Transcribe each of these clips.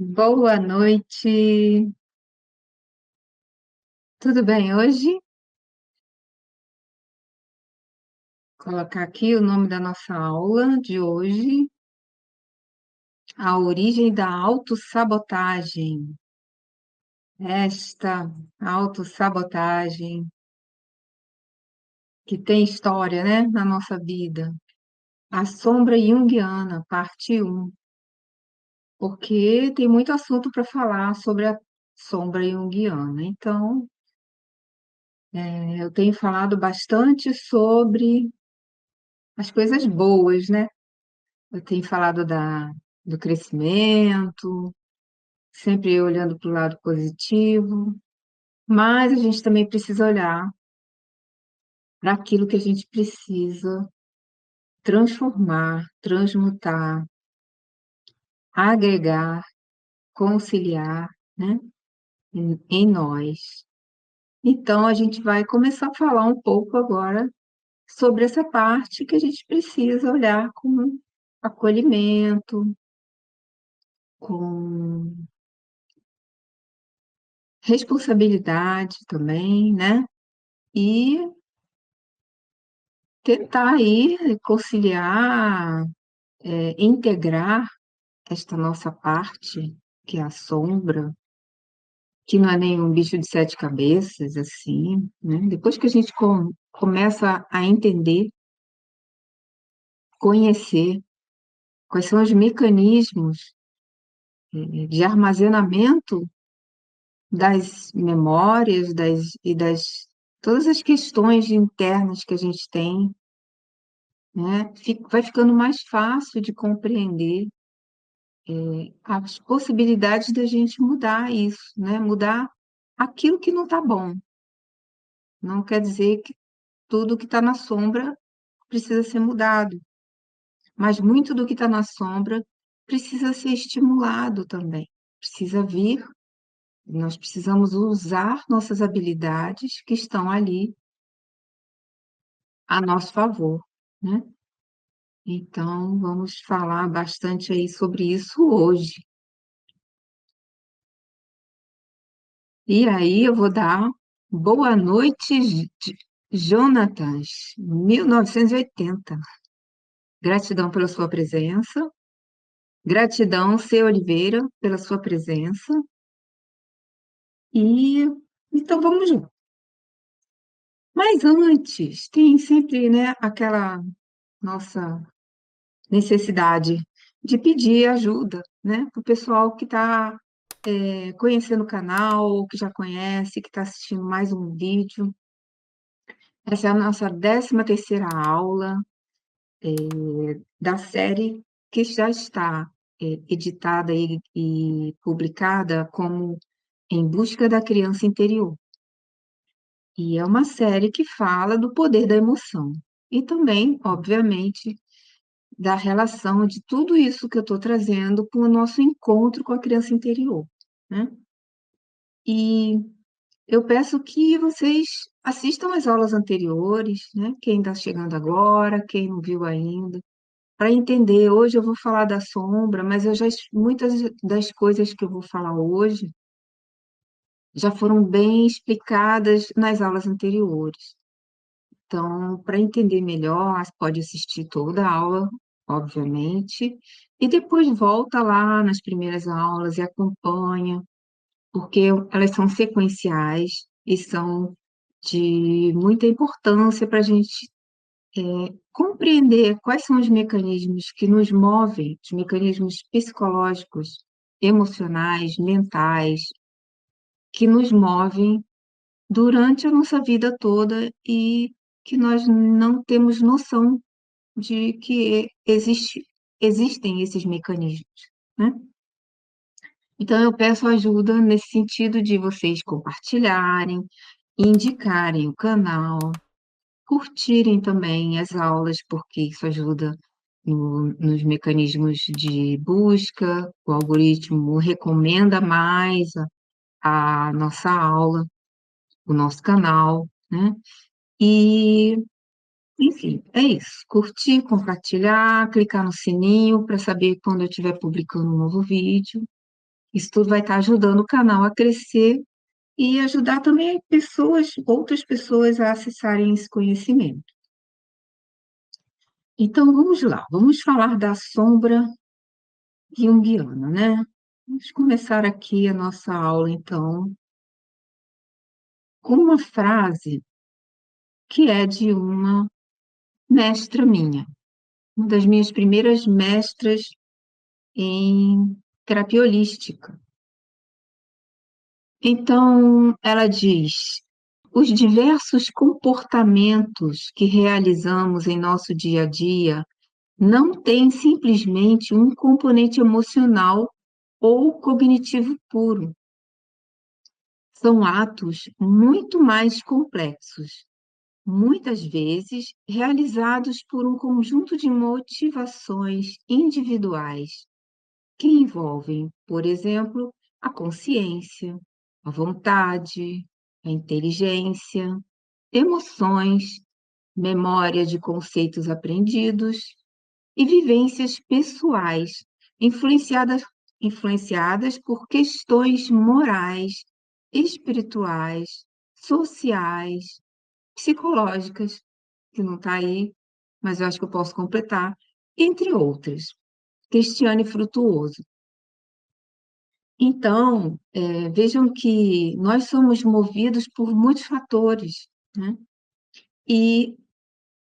Boa noite. Tudo bem hoje? Colocar aqui o nome da nossa aula de hoje, a origem da autossabotagem. Esta autossabotagem que tem história, né, na nossa vida. A sombra junguiana, parte um, porque tem muito assunto para falar sobre a sombra junguiana. Então, eu tenho falado bastante sobre as coisas boas, né? Eu tenho falado do crescimento, sempre olhando para o lado positivo, mas a gente também precisa olhar para aquilo que a gente precisa transformar, transmutar, agregar, conciliar, né, em nós. Então, a gente vai começar a falar um pouco agora sobre essa parte que a gente precisa olhar com acolhimento, com responsabilidade também, né? E tentar aí conciliar, integrar esta nossa parte, que é a sombra, que não é nenhum bicho de sete cabeças, assim, né? Depois que a gente começa a entender, conhecer quais são os mecanismos, de armazenamento das memórias, das todas as questões internas que a gente tem, né? Vai ficando mais fácil de compreender as possibilidades da gente mudar isso, né? Mudar aquilo que não está bom. Não quer dizer que tudo que está na sombra precisa ser mudado, mas muito do que está na sombra precisa ser estimulado também. Precisa vir, nós precisamos usar nossas habilidades que estão ali a nosso favor, né? Então, vamos falar bastante aí sobre isso hoje. E aí eu vou dar boa noite, Jonatas, 1980. Gratidão pela sua presença. Gratidão, C. Oliveira, pela sua presença. E então vamos lá. Mas antes, tem sempre, né, aquela nossa necessidade de pedir ajuda, né, para o pessoal que está conhecendo o canal, ou que já conhece, que está assistindo mais um vídeo. Essa é a nossa 13ª aula da série que já está editada e publicada como Em Busca da Criança Interior. E é uma série que fala do poder da emoção. E também, obviamente, da relação de tudo isso que eu estou trazendo com o nosso encontro com a criança interior, né? E eu peço que vocês assistam às aulas anteriores, né? Quem está chegando agora, quem não viu ainda, para entender. Hoje eu vou falar da sombra, mas muitas das coisas que eu vou falar hoje já foram bem explicadas nas aulas anteriores. Então, para entender melhor, pode assistir toda a aula, obviamente, e depois volta lá nas primeiras aulas e acompanha, porque elas são sequenciais e são de muita importância para a gente compreender quais são os mecanismos que nos movem, os mecanismos psicológicos, emocionais, mentais, que nos movem durante a nossa vida toda e que nós não temos noção de que existem esses mecanismos, né? Então, eu peço ajuda nesse sentido de vocês compartilharem, indicarem o canal, curtirem também as aulas, porque isso ajuda nos mecanismos de busca, o algoritmo recomenda mais a nossa aula, o nosso canal, né? E, enfim, é isso. Curtir, compartilhar, clicar no sininho para saber quando eu estiver publicando um novo vídeo. Isso tudo vai estar ajudando o canal a crescer e ajudar também outras pessoas a acessarem esse conhecimento. Então, vamos lá, vamos falar da sombra junguiana, né? Vamos começar aqui a nossa aula, então, com uma frase que é de uma mestra minha, uma das minhas primeiras mestras em terapia holística. Então, ela diz: os diversos comportamentos que realizamos em nosso dia a dia não têm simplesmente um componente emocional ou cognitivo puro. São atos muito mais complexos, muitas vezes realizados por um conjunto de motivações individuais que envolvem, por exemplo, a consciência, a vontade, a inteligência, emoções, memória de conceitos aprendidos e vivências pessoais influenciadas, influenciadas por questões morais, espirituais, sociais, psicológicas, que não está aí, mas eu acho que eu posso completar, entre outras. Cristiane Frutuoso. Então, vejam que nós somos movidos por muitos fatores, né? E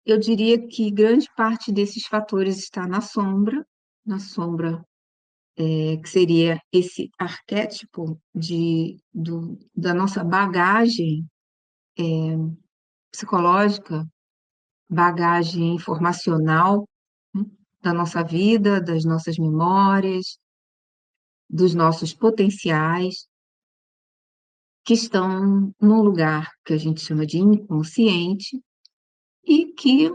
eu diria que grande parte desses fatores está na sombra, que seria esse arquétipo da nossa bagagem psicológica, bagagem informacional, né? Da nossa vida, das nossas memórias, dos nossos potenciais, que estão num lugar que a gente chama de inconsciente e que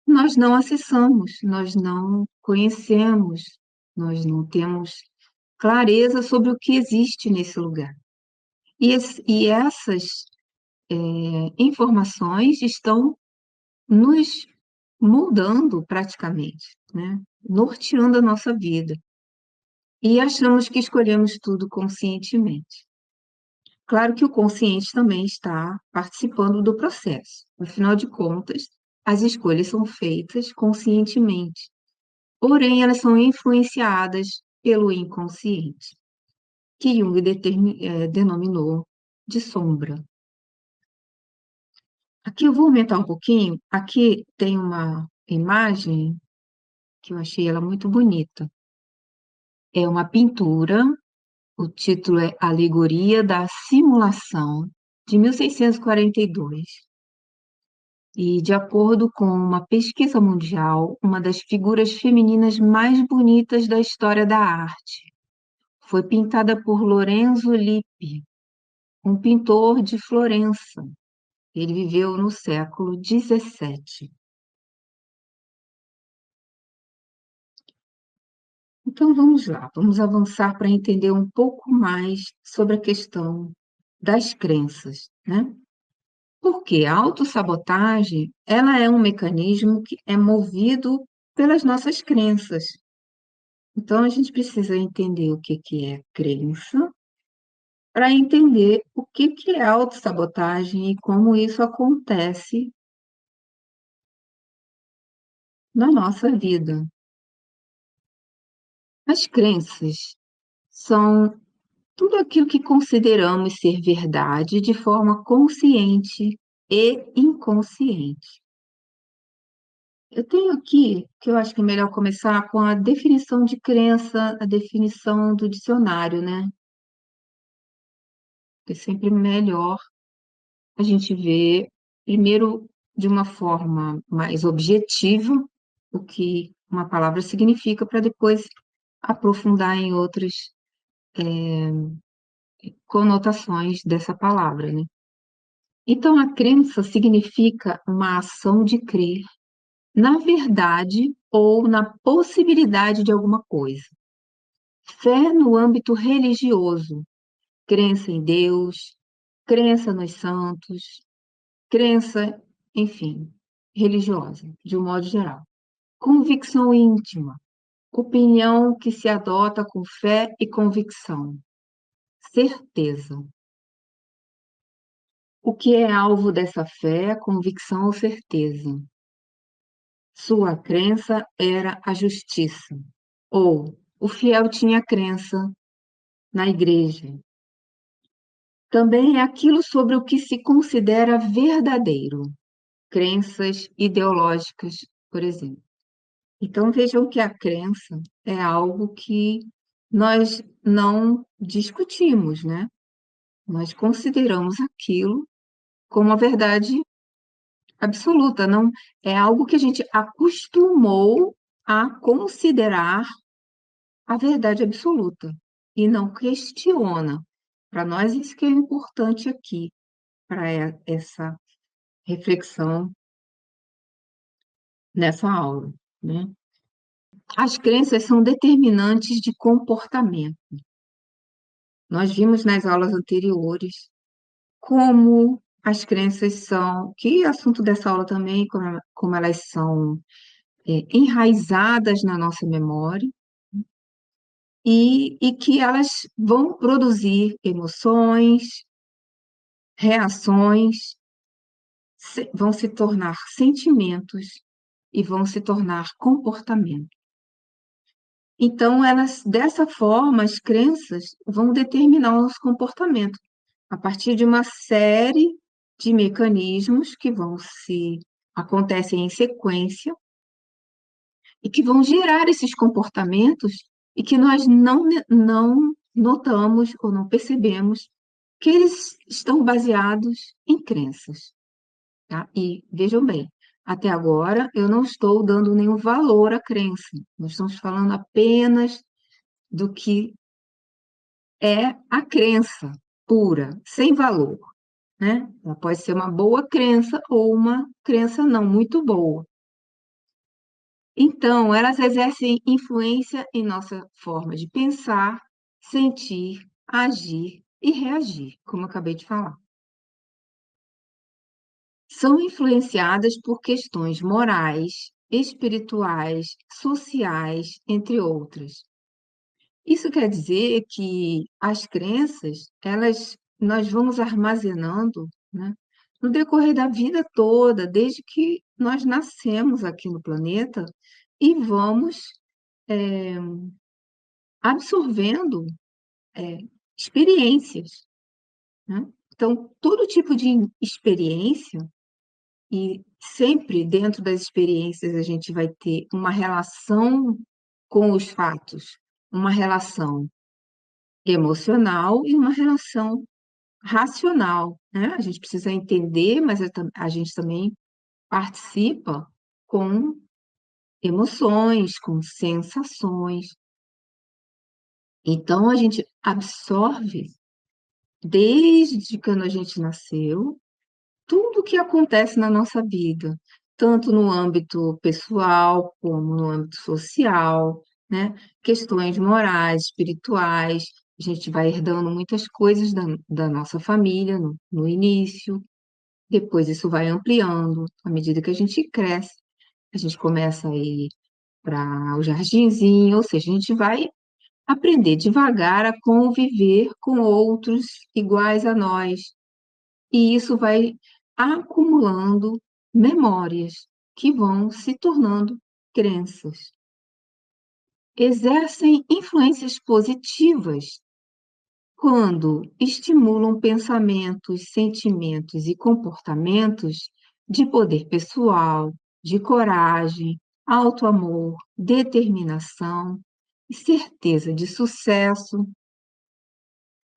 nós não acessamos, nós não conhecemos, nós não temos clareza sobre o que existe nesse lugar. E essas informações estão nos moldando praticamente, né? Norteando a nossa vida. E achamos que escolhemos tudo conscientemente. Claro que o consciente também está participando do processo. Afinal de contas, as escolhas são feitas conscientemente, porém elas são influenciadas pelo inconsciente, que Jung denominou de sombra. Aqui eu vou aumentar um pouquinho. Aqui tem uma imagem que eu achei ela muito bonita. É uma pintura, o título é Alegoria da Simulação, de 1642. E, de acordo com uma pesquisa mundial, uma das figuras femininas mais bonitas da história da arte. Foi pintada por Lorenzo Lippi, um pintor de Florença. Ele viveu no século XVII. Então vamos lá, vamos avançar para entender um pouco mais sobre a questão das crenças, né? Porque a autossabotagem, ela é um mecanismo que é movido pelas nossas crenças. Então a gente precisa entender o que que é crença para entender o que que é autossabotagem e como isso acontece na nossa vida. As crenças são tudo aquilo que consideramos ser verdade de forma consciente e inconsciente. Eu tenho aqui, que eu acho que é melhor começar com a definição de crença, a definição do dicionário, né? É sempre melhor a gente ver, primeiro, de uma forma mais objetiva, o que uma palavra significa, para depois aprofundar em outras conotações dessa palavra, né? Então, a crença significa uma ação de crer na verdade ou na possibilidade de alguma coisa. Fé no âmbito religioso, crença em Deus, crença nos santos, crença, enfim, religiosa, de um modo geral. Convicção íntima, Opinião que se adota com fé e convicção. Certeza. O que é alvo dessa fé, convicção ou certeza? Sua crença era a justiça. Ou o fiel tinha crença na igreja. Também é aquilo sobre o que se considera verdadeiro, crenças ideológicas, por exemplo. Então vejam que a crença é algo que nós não discutimos, né? Nós consideramos aquilo como a verdade absoluta, não é algo que a gente acostumou a considerar a verdade absoluta e não questiona. Para nós, isso que é importante aqui, para essa reflexão nessa aula, né? As crenças são determinantes de comportamento. Nós vimos nas aulas anteriores como as crenças são, que é assunto dessa aula também, como elas são enraizadas na nossa memória e que elas vão produzir emoções, reações, vão se tornar sentimentos e vão se tornar comportamento. Então, elas, dessa forma, as crenças vão determinar o nosso comportamento a partir de uma série de mecanismos que vão se acontecem em sequência e que vão gerar esses comportamentos e que nós não notamos ou não percebemos que eles estão baseados em crenças, tá? E vejam bem, até agora eu não estou dando nenhum valor à crença. Nós estamos falando apenas do que é a crença pura, sem valor, né? Ela pode ser uma boa crença ou uma crença não muito boa. Então, elas exercem influência em nossa forma de pensar, sentir, agir e reagir, como eu acabei de falar. São influenciadas por questões morais, espirituais, sociais, entre outras. Isso quer dizer que as crenças, nós vamos armazenando, né, no decorrer da vida toda, desde que nós nascemos aqui no planeta, e vamos absorvendo é, experiências, né? Então, todo tipo de experiência, e sempre dentro das experiências a gente vai ter uma relação com os fatos, uma relação emocional e uma relação racional, né? A gente precisa entender, mas a gente também participa com emoções, com sensações. Então, a gente absorve, desde quando a gente nasceu, tudo o que acontece na nossa vida, tanto no âmbito pessoal como no âmbito social, né? Questões morais, espirituais, a gente vai herdando muitas coisas da nossa família no início, depois isso vai ampliando, à medida que a gente cresce, a gente começa a ir para o jardinzinho, ou seja, a gente vai aprender devagar a conviver com outros iguais a nós, e isso vai acumulando memórias que vão se tornando crenças. Exercem influências positivas quando estimulam pensamentos, sentimentos e comportamentos de poder pessoal, de coragem, auto-amor, determinação e certeza de sucesso.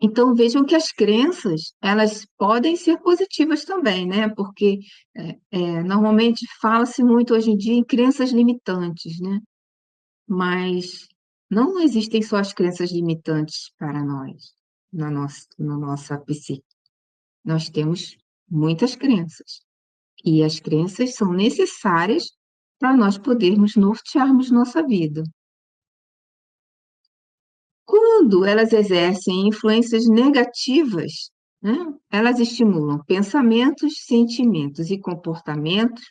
Então, vejam que as crenças, elas podem ser positivas também, né? Porque normalmente fala-se muito hoje em dia em crenças limitantes, né? Mas não existem só as crenças limitantes para nós, na nossa psique. Nós temos muitas crenças. E as crenças são necessárias para nós podermos nortearmos nossa vida. Quando elas exercem influências negativas, né, elas estimulam pensamentos, sentimentos e comportamentos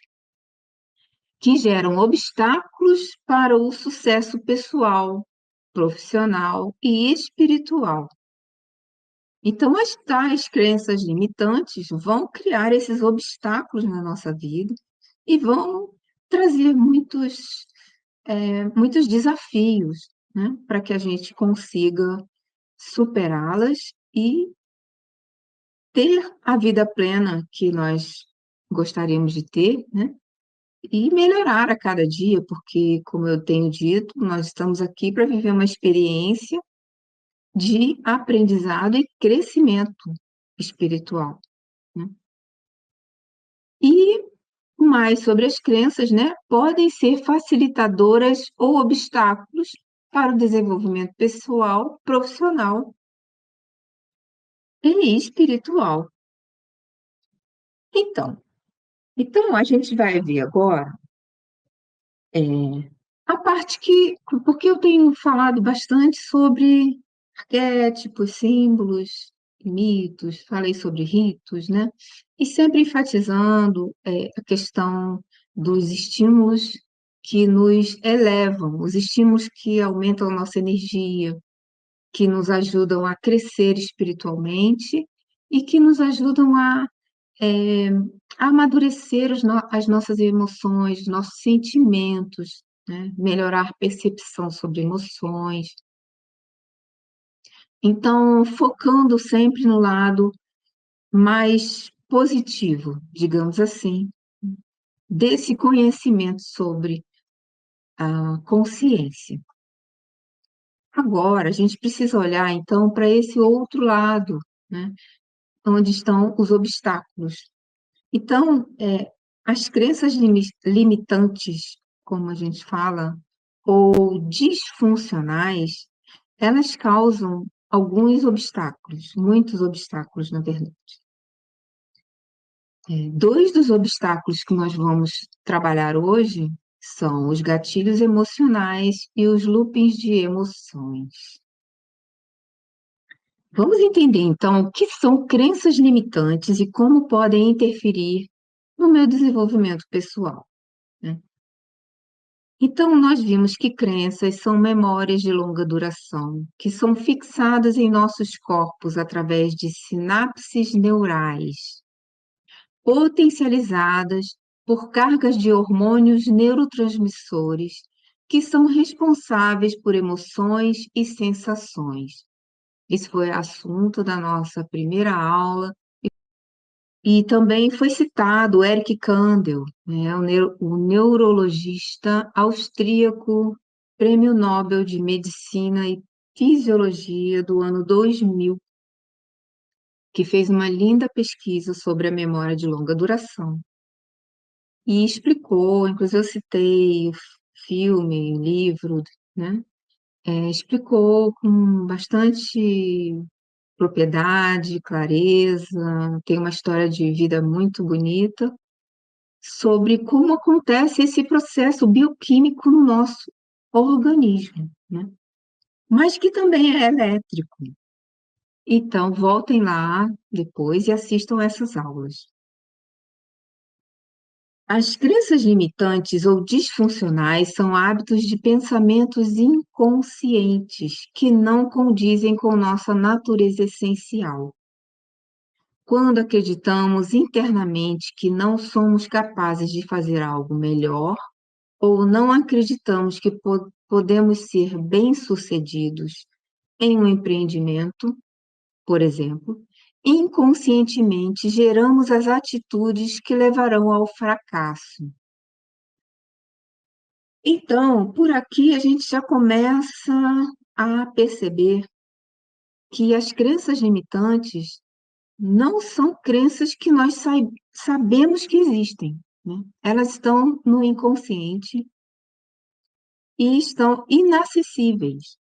que geram obstáculos para o sucesso pessoal, profissional e espiritual. Então, as tais crenças limitantes vão criar esses obstáculos na nossa vida e vão trazer muitos desafios, né, para que a gente consiga superá-las e ter a vida plena que nós gostaríamos de ter, né, e melhorar a cada dia, porque, como eu tenho dito, nós estamos aqui para viver uma experiência de aprendizado e crescimento espiritual, né? E mais sobre as crenças, né, podem ser facilitadoras ou obstáculos para o desenvolvimento pessoal, profissional e espiritual. Então, então a gente vai ver agora é, a parte que, porque eu tenho falado bastante sobre arquétipos, símbolos, mitos, falei sobre ritos, né? E sempre enfatizando a questão dos estímulos que nos elevam, os estímulos que aumentam a nossa energia, que nos ajudam a crescer espiritualmente e que nos ajudam a amadurecer as nossas emoções, nossos sentimentos, né? Melhorar a percepção sobre emoções. Então, focando sempre no lado mais positivo, digamos assim, desse conhecimento sobre a consciência. Agora, a gente precisa olhar, então, para esse outro lado, né? Onde estão os obstáculos. Então, as crenças limitantes, como a gente fala, ou disfuncionais, elas causam alguns obstáculos, muitos obstáculos, na verdade. Dois dos obstáculos que nós vamos trabalhar hoje são os gatilhos emocionais e os loopings de emoções. Vamos entender, então, o que são crenças limitantes e como podem interferir no meu desenvolvimento pessoal, né? Então, nós vimos que crenças são memórias de longa duração, que são fixadas em nossos corpos através de sinapses neurais, potencializadas por cargas de hormônios neurotransmissores, que são responsáveis por emoções e sensações. Esse foi assunto da nossa primeira aula. E também foi citado Eric Kandel, né, o neurologista austríaco, Prêmio Nobel de Medicina e Fisiologia do ano 2000, que fez uma linda pesquisa sobre a memória de longa duração. E explicou, inclusive eu citei o filme, livro, né? Explicou com bastante propriedade, clareza, tem uma história de vida muito bonita sobre como acontece esse processo bioquímico no nosso organismo, né? Mas que também é elétrico. Então, voltem lá depois e assistam essas aulas. As crenças limitantes ou disfuncionais são hábitos de pensamentos inconscientes que não condizem com nossa natureza essencial. Quando acreditamos internamente que não somos capazes de fazer algo melhor, ou não acreditamos que podemos ser bem-sucedidos em um empreendimento, por exemplo, inconscientemente geramos as atitudes que levarão ao fracasso. Então, por aqui a gente já começa a perceber que as crenças limitantes não são crenças que nós sabemos que existem, né? Elas estão no inconsciente e estão inacessíveis.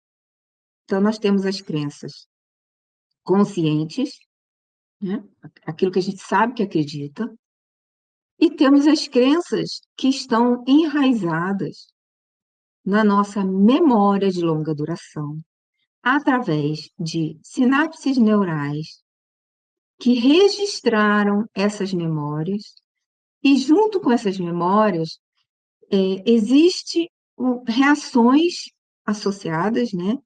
Então, nós temos as crenças conscientes, né? Aquilo que a gente sabe que acredita, e temos as crenças que estão enraizadas na nossa memória de longa duração, através de sinapses neurais que registraram essas memórias, e junto com essas memórias, Existe reações associadas, né?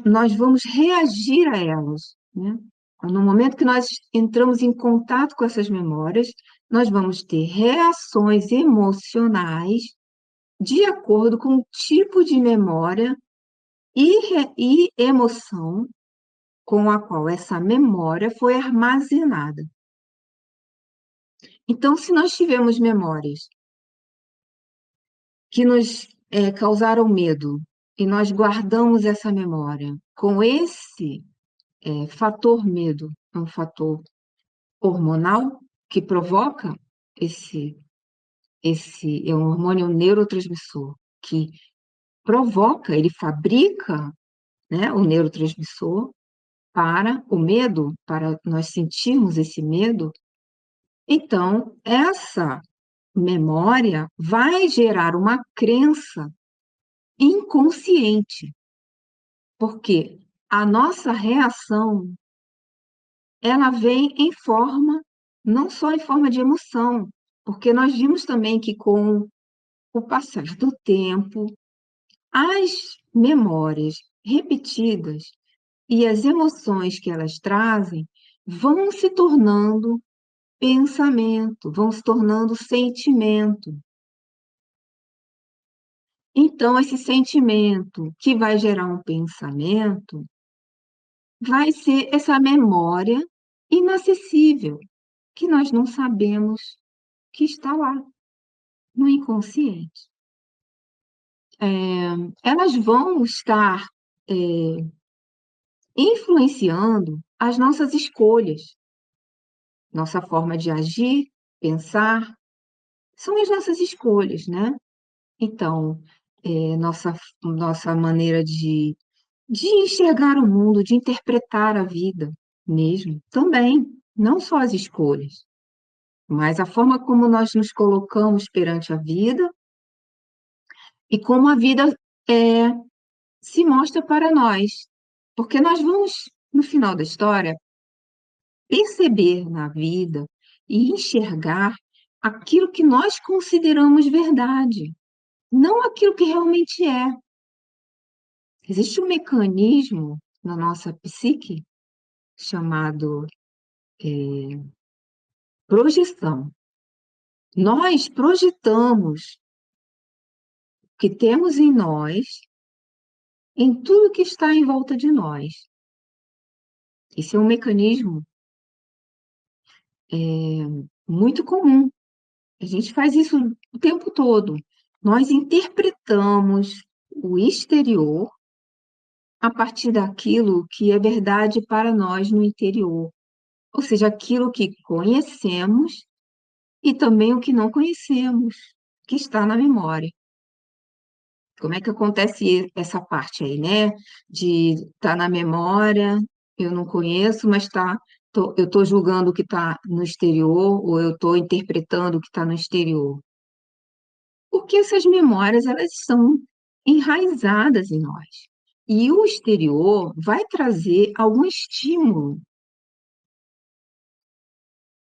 Nós vamos reagir a elas, né? No momento que nós entramos em contato com essas memórias, nós vamos ter reações emocionais de acordo com o tipo de memória e emoção com a qual essa memória foi armazenada. Então, se nós tivermos memórias que nos causaram medo e nós guardamos essa memória com esse fator medo, é um fator hormonal que provoca esse, esse é um hormônio neurotransmissor que provoca, ele fabrica, né, o neurotransmissor para o medo, para nós sentirmos esse medo. Então, essa memória vai gerar uma crença inconsciente, porque a nossa reação, ela vem em forma, não só em forma de emoção, porque nós vimos também que com o passar do tempo, as memórias repetidas e as emoções que elas trazem vão se tornando pensamento, vão se tornando sentimento. Então, esse sentimento que vai gerar um pensamento vai ser essa memória inacessível, que nós não sabemos que está lá, no inconsciente. Elas vão estar é, influenciando as nossas escolhas, nossa forma de agir, pensar, são as nossas escolhas, né? Então, nossa maneira de enxergar o mundo, de interpretar a vida mesmo, também, não só as escolhas, mas a forma como nós nos colocamos perante a vida e como a vida é, se mostra para nós. Porque nós vamos, no final da história, perceber na vida e enxergar aquilo que nós consideramos verdade, não aquilo que realmente é. Existe um mecanismo na nossa psique chamado projeção. Nós projetamos o que temos em nós em tudo que está em volta de nós. Esse é um mecanismo muito comum. A gente faz isso o tempo todo. Nós interpretamos o exterior a partir daquilo que é verdade para nós no interior, ou seja, aquilo que conhecemos e também o que não conhecemos, que está na memória. Como é que acontece essa parte aí, né? De estar na memória, eu não conheço, mas eu estou julgando o que está no exterior, ou eu estou interpretando o que está no exterior. Porque essas memórias, elas são enraizadas em nós. E o exterior vai trazer algum estímulo.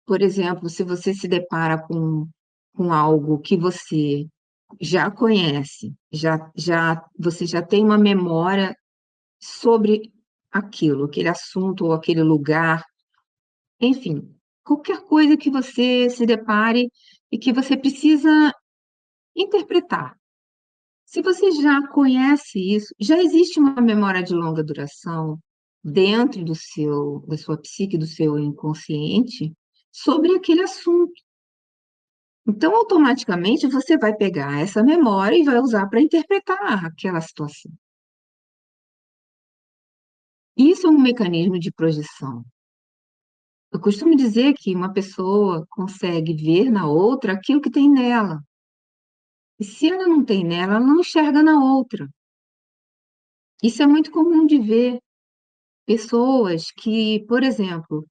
Por exemplo, se você se depara com algo que você já conhece, você já tem uma memória sobre aquilo, aquele assunto ou aquele lugar, enfim, qualquer coisa que você se depare e que você precisa interpretar. Se você já conhece isso, já existe uma memória de longa duração dentro da sua psique, do seu inconsciente, sobre aquele assunto. Então, automaticamente, você vai pegar essa memória e vai usar para interpretar aquela situação. Isso é um mecanismo de projeção. Eu costumo dizer que uma pessoa consegue ver na outra aquilo que tem nela. E se ela não tem nela, ela não enxerga na outra. Isso é muito comum de ver pessoas que, por exemplo,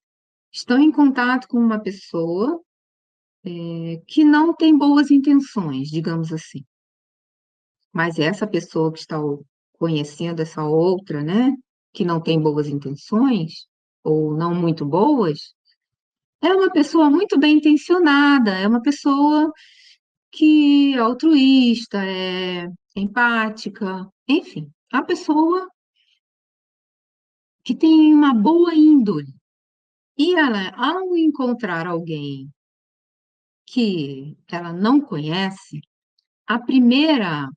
estão em contato com uma pessoa que não tem boas intenções, digamos assim. Mas essa pessoa que está conhecendo essa outra, né, que não tem boas intenções, ou não muito boas, é uma pessoa muito bem intencionada, é uma pessoa que é altruísta, é empática, enfim, a pessoa que tem uma boa índole. E ela, ao encontrar alguém que ela não conhece, a primeira,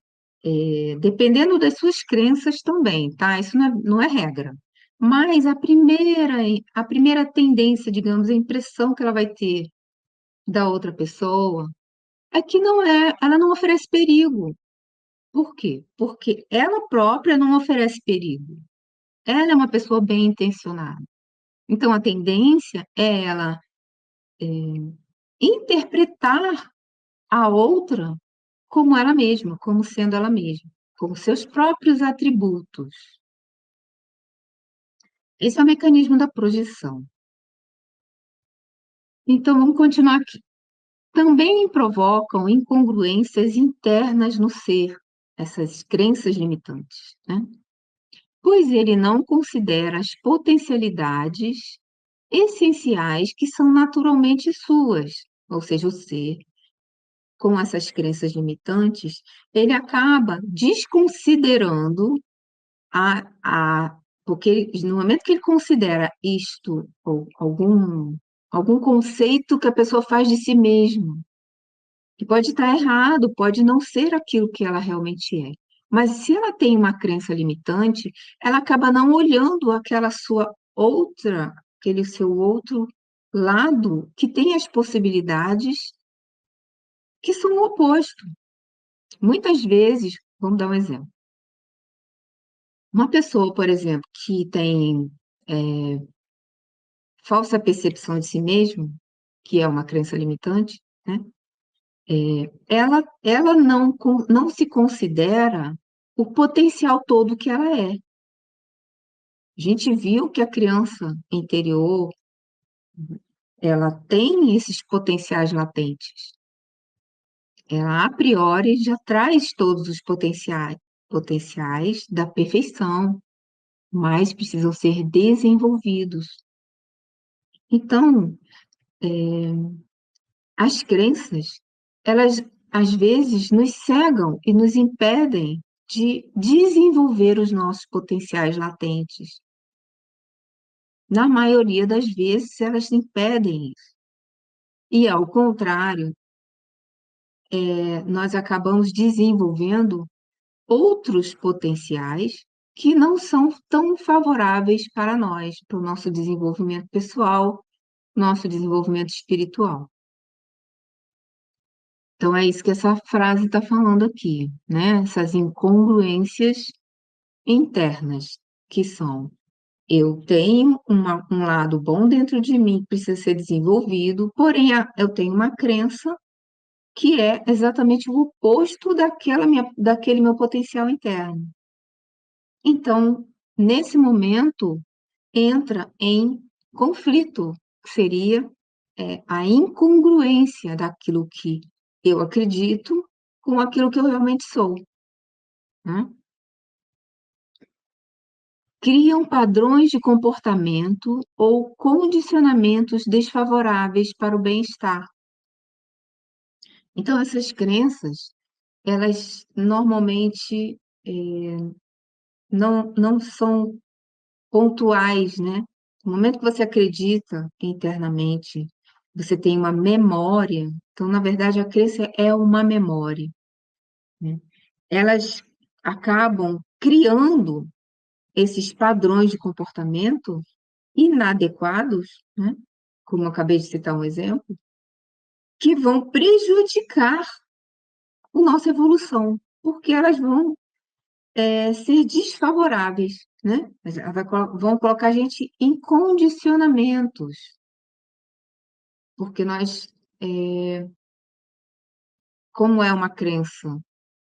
dependendo das suas crenças também, tá? Isso não é regra. Mas a primeira tendência, digamos, a impressão que ela vai ter da outra pessoa é que ela não oferece perigo. Por quê? Porque ela própria não oferece perigo. Ela é uma pessoa bem intencionada. Então, a tendência é ela interpretar a outra como ela mesma, como sendo ela mesma, como seus próprios atributos. Esse é o mecanismo da projeção. Então, vamos continuar aqui. Também provocam incongruências internas no ser, essas crenças limitantes, né? Pois ele não considera as potencialidades essenciais que são naturalmente suas, ou seja, o ser, com essas crenças limitantes, ele acaba desconsiderando porque no momento que ele considera isto, ou algum conceito que a pessoa faz de si mesmo, que pode estar errado, pode não ser aquilo que ela realmente é. Mas se ela tem uma crença limitante, ela acaba não olhando aquele seu outro lado que tem as possibilidades que são o oposto. Muitas vezes, vamos dar um exemplo. Uma pessoa, por exemplo, que tem falsa percepção de si mesmo, que é uma crença limitante, né? Ela não se considera o potencial todo que ela é. A gente viu que a criança interior, ela tem esses potenciais latentes. Ela, a priori, já traz todos os potenciais da perfeição, mas precisam ser desenvolvidos. Então, as crenças, elas às vezes nos cegam e nos impedem de desenvolver os nossos potenciais latentes. Na maioria das vezes, elas impedem isso. E, ao contrário, nós acabamos desenvolvendo outros potenciais que não são tão favoráveis para nós, para o nosso desenvolvimento pessoal, nosso desenvolvimento espiritual. Então, é isso que essa frase está falando aqui, né? Essas incongruências internas, que são: eu tenho um lado bom dentro de mim que precisa ser desenvolvido, porém eu tenho uma crença que é exatamente o oposto daquele meu potencial interno. Então, nesse momento, entra em conflito, que seria a incongruência daquilo que eu acredito com aquilo que eu realmente sou, né? Criam padrões de comportamento ou condicionamentos desfavoráveis para o bem-estar. Então, essas crenças, elas normalmente não são pontuais, né? No momento que você acredita internamente, você tem uma memória. Então, na verdade, a crença é uma memória, né? Elas acabam criando esses padrões de comportamento inadequados, né? Como eu acabei de citar um exemplo, que vão prejudicar a nossa evolução, porque elas vão ser desfavoráveis, né? Vão colocar a gente em condicionamentos, porque como é uma crença,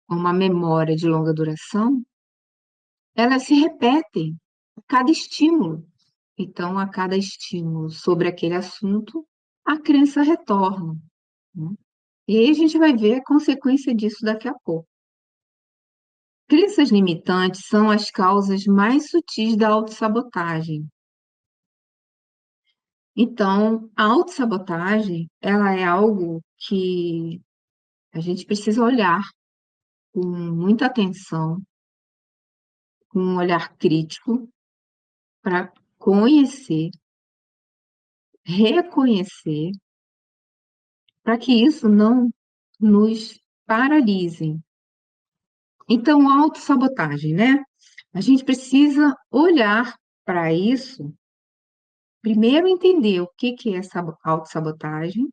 uma memória de longa duração, elas se repetem a cada estímulo. Então, a cada estímulo sobre aquele assunto, a crença retorna, né? E aí a gente vai ver a consequência disso daqui a pouco. Crenças limitantes são as causas mais sutis da autossabotagem. Então, a autossabotagem, ela é algo que A gente precisa olhar com muita atenção, com um olhar crítico, para conhecer, reconhecer, para que isso não nos paralise. Então, autossabotagem, né? A gente precisa olhar para isso, primeiro entender o que que é autossabotagem. O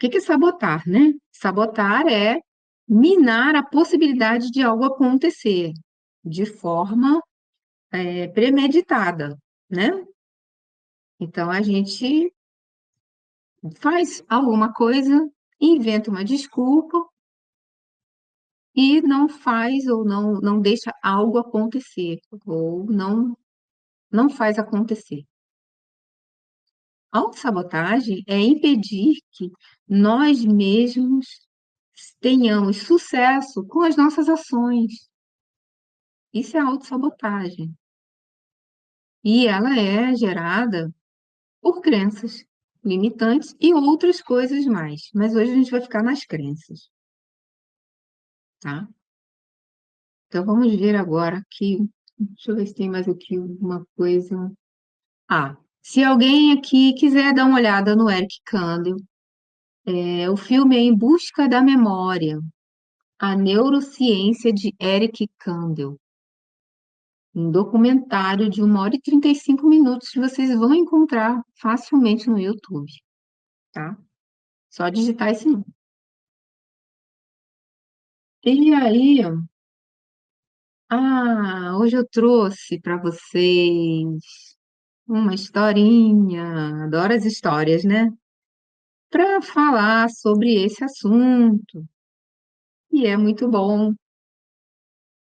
que que é sabotar, né? Sabotar é minar a possibilidade de algo acontecer de forma premeditada, né? Então, a gente faz alguma coisa, inventa uma desculpa e não faz ou não deixa algo acontecer, ou não faz acontecer. Autossabotagem é impedir que nós mesmos tenhamos sucesso com as nossas ações. Isso é autossabotagem. E ela é gerada por crenças limitantes e outras coisas mais. Mas hoje a gente vai ficar nas crenças, tá? Então vamos ver agora aqui. Deixa eu ver se tem mais aqui alguma coisa. Ah, se alguém aqui quiser dar uma olhada no Eric Kandel, o filme é Em Busca da Memória, a neurociência de Eric Kandel. Um documentário de 1 hora e 35 minutos que vocês vão encontrar facilmente no YouTube, tá? Só digitar esse nome. E aí, hoje eu trouxe para vocês uma historinha, adoro as histórias, né? Para falar sobre esse assunto, e é muito bom.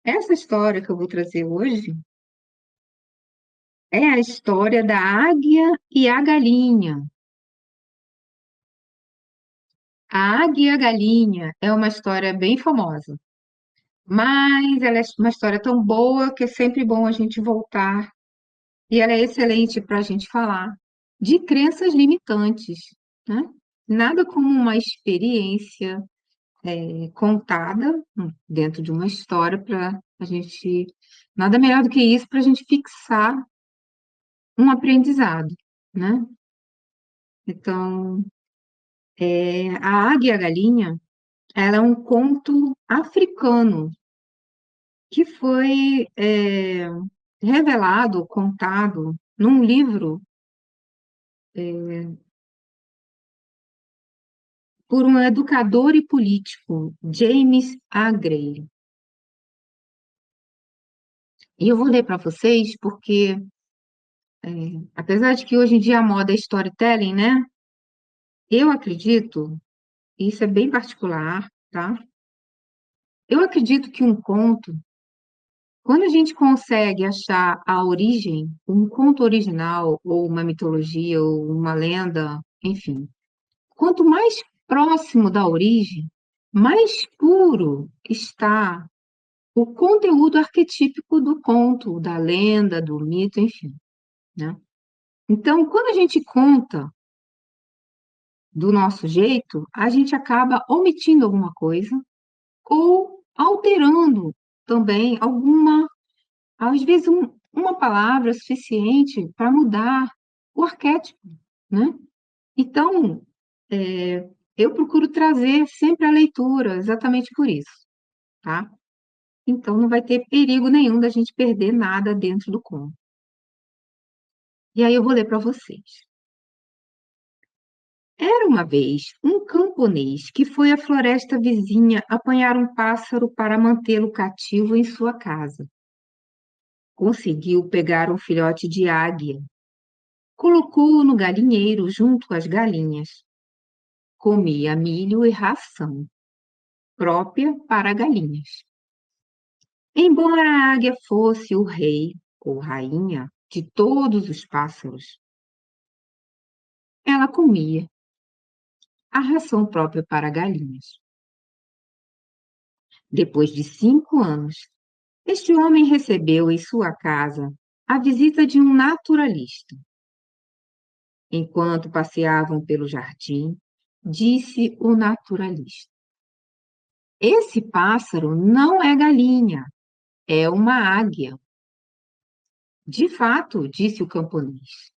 Essa história que eu vou trazer hoje é a história da águia e a galinha. A águia e a galinha é uma história bem famosa, mas ela é uma história tão boa que é sempre bom a gente voltar, e ela é excelente para a gente falar de crenças limitantes, né? Nada como uma experiência contada dentro de uma história para a gente. Nada melhor do que isso para a gente fixar um aprendizado, né? Então, a Águia e a Galinha, ela é um conto africano que foi revelado, contado num livro por um educador e político, James Aggrey. E eu vou ler para vocês porque, apesar de que hoje em dia a moda é storytelling, né? Eu acredito, isso é bem particular, tá? Eu acredito que um conto, quando a gente consegue achar a origem, um conto original, ou uma mitologia, ou uma lenda, enfim, quanto mais próximo da origem, mais puro está o conteúdo arquetípico do conto, da lenda, do mito, enfim, né? Então, quando a gente conta do nosso jeito, a gente acaba omitindo alguma coisa ou alterando também alguma, às vezes uma palavra é suficiente para mudar o arquétipo, né? Então, eu procuro trazer sempre a leitura, exatamente por isso, tá? Então, não vai ter perigo nenhum da gente perder nada dentro do conto. E aí eu vou ler para vocês. Era uma vez um camponês que foi à floresta vizinha apanhar um pássaro para mantê-lo cativo em sua casa. Conseguiu pegar um filhote de águia, colocou-o no galinheiro junto às galinhas. Comia milho e ração, própria para galinhas. Embora a águia fosse o rei ou rainha de todos os pássaros, ela comia a ração própria para galinhas. Depois de 5 anos, este homem recebeu em sua casa a visita de um naturalista. Enquanto passeavam pelo jardim, disse o naturalista. Esse pássaro não é galinha, é uma águia. De fato, disse o camponês,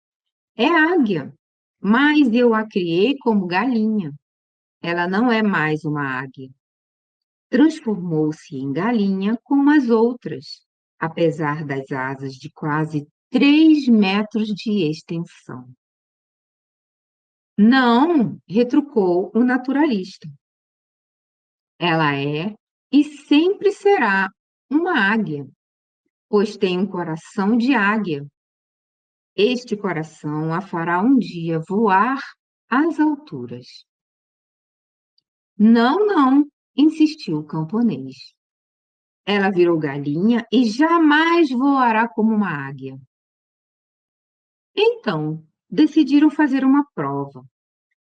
é águia, mas eu a criei como galinha. Ela não é mais uma águia. Transformou-se em galinha como as outras, apesar das asas de quase 3 metros de extensão. Não, retrucou o naturalista. Ela é e sempre será uma águia, pois tem um coração de águia. Este coração a fará um dia voar às alturas. Não, não, insistiu o camponês. Ela virou galinha e jamais voará como uma águia. Então, decidiram fazer uma prova.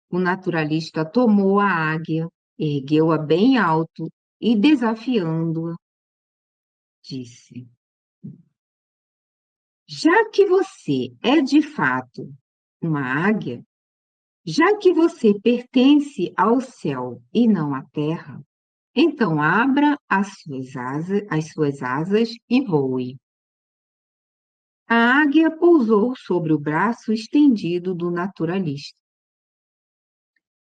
O naturalista tomou a águia, ergueu-a bem alto e, desafiando-a, disse: já que você é de fato uma águia, já que você pertence ao céu e não à terra, então abra as suas asas e voe. A águia pousou sobre o braço estendido do naturalista.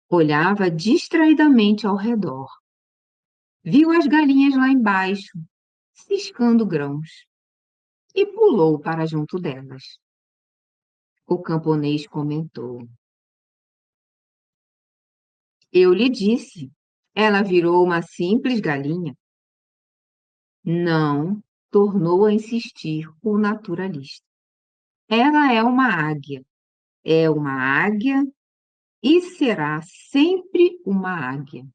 Olhava distraidamente ao redor. Viu as galinhas lá embaixo, ciscando grãos, e pulou para junto delas. O camponês comentou: eu lhe disse, ela virou uma simples galinha. Não, tornou a insistir o naturalista. Ela é uma águia e será sempre uma águia.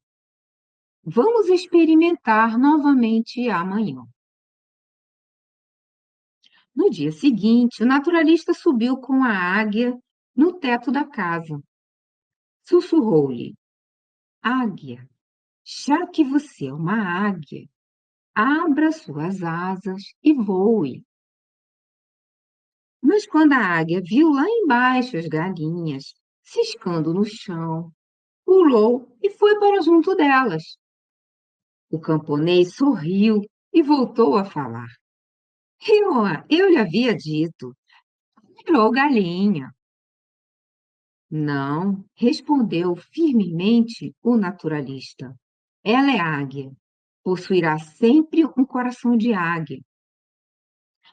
Vamos experimentar novamente amanhã. No dia seguinte, o naturalista subiu com a águia no teto da casa. Sussurrou-lhe: águia, já que você é uma águia, abra suas asas e voe. Mas quando a águia viu lá embaixo as galinhas ciscando no chão, pulou e foi para junto delas. O camponês sorriu e voltou a falar. Eu lhe havia dito, virou galinha. Não, respondeu firmemente o naturalista. Ela é águia, possuirá sempre um coração de águia.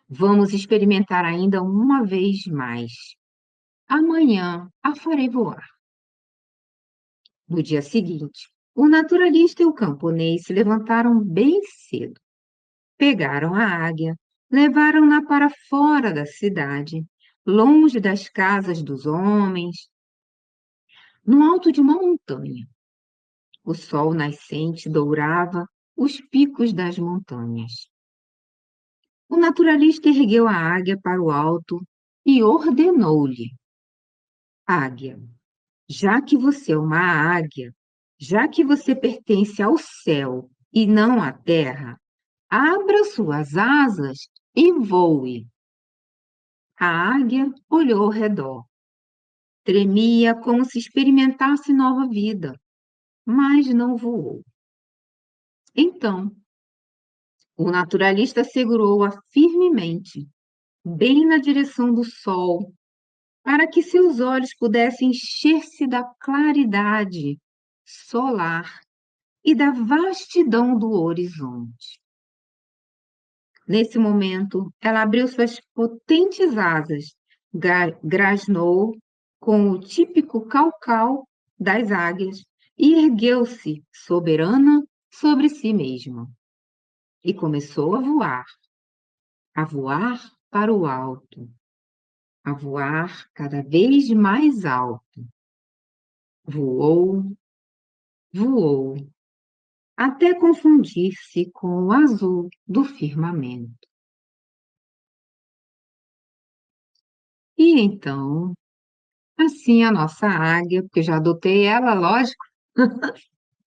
Vamos experimentar ainda uma vez mais. Amanhã a farei voar. No dia seguinte, o naturalista e o camponês se levantaram bem cedo. Pegaram a águia, levaram-na para fora da cidade, longe das casas dos homens, no alto de uma montanha. O sol nascente dourava os picos das montanhas. O naturalista ergueu a águia para o alto e ordenou-lhe: águia, já que você é uma águia, já que você pertence ao céu e não à terra, abra suas asas e voe. A águia olhou ao redor. Tremia como se experimentasse nova vida, mas não voou. Então, o naturalista segurou-a firmemente, bem na direção do sol, para que seus olhos pudessem encher-se da claridade solar e da vastidão do horizonte. Nesse momento, ela abriu suas potentes asas, grasnou com o típico cau-cau das águias e ergueu-se, soberana sobre si mesma. E começou a voar para o alto, a voar cada vez mais alto. Voou, voou, até confundir-se com o azul do firmamento. E então, assim a nossa águia, porque já adotei ela, lógico,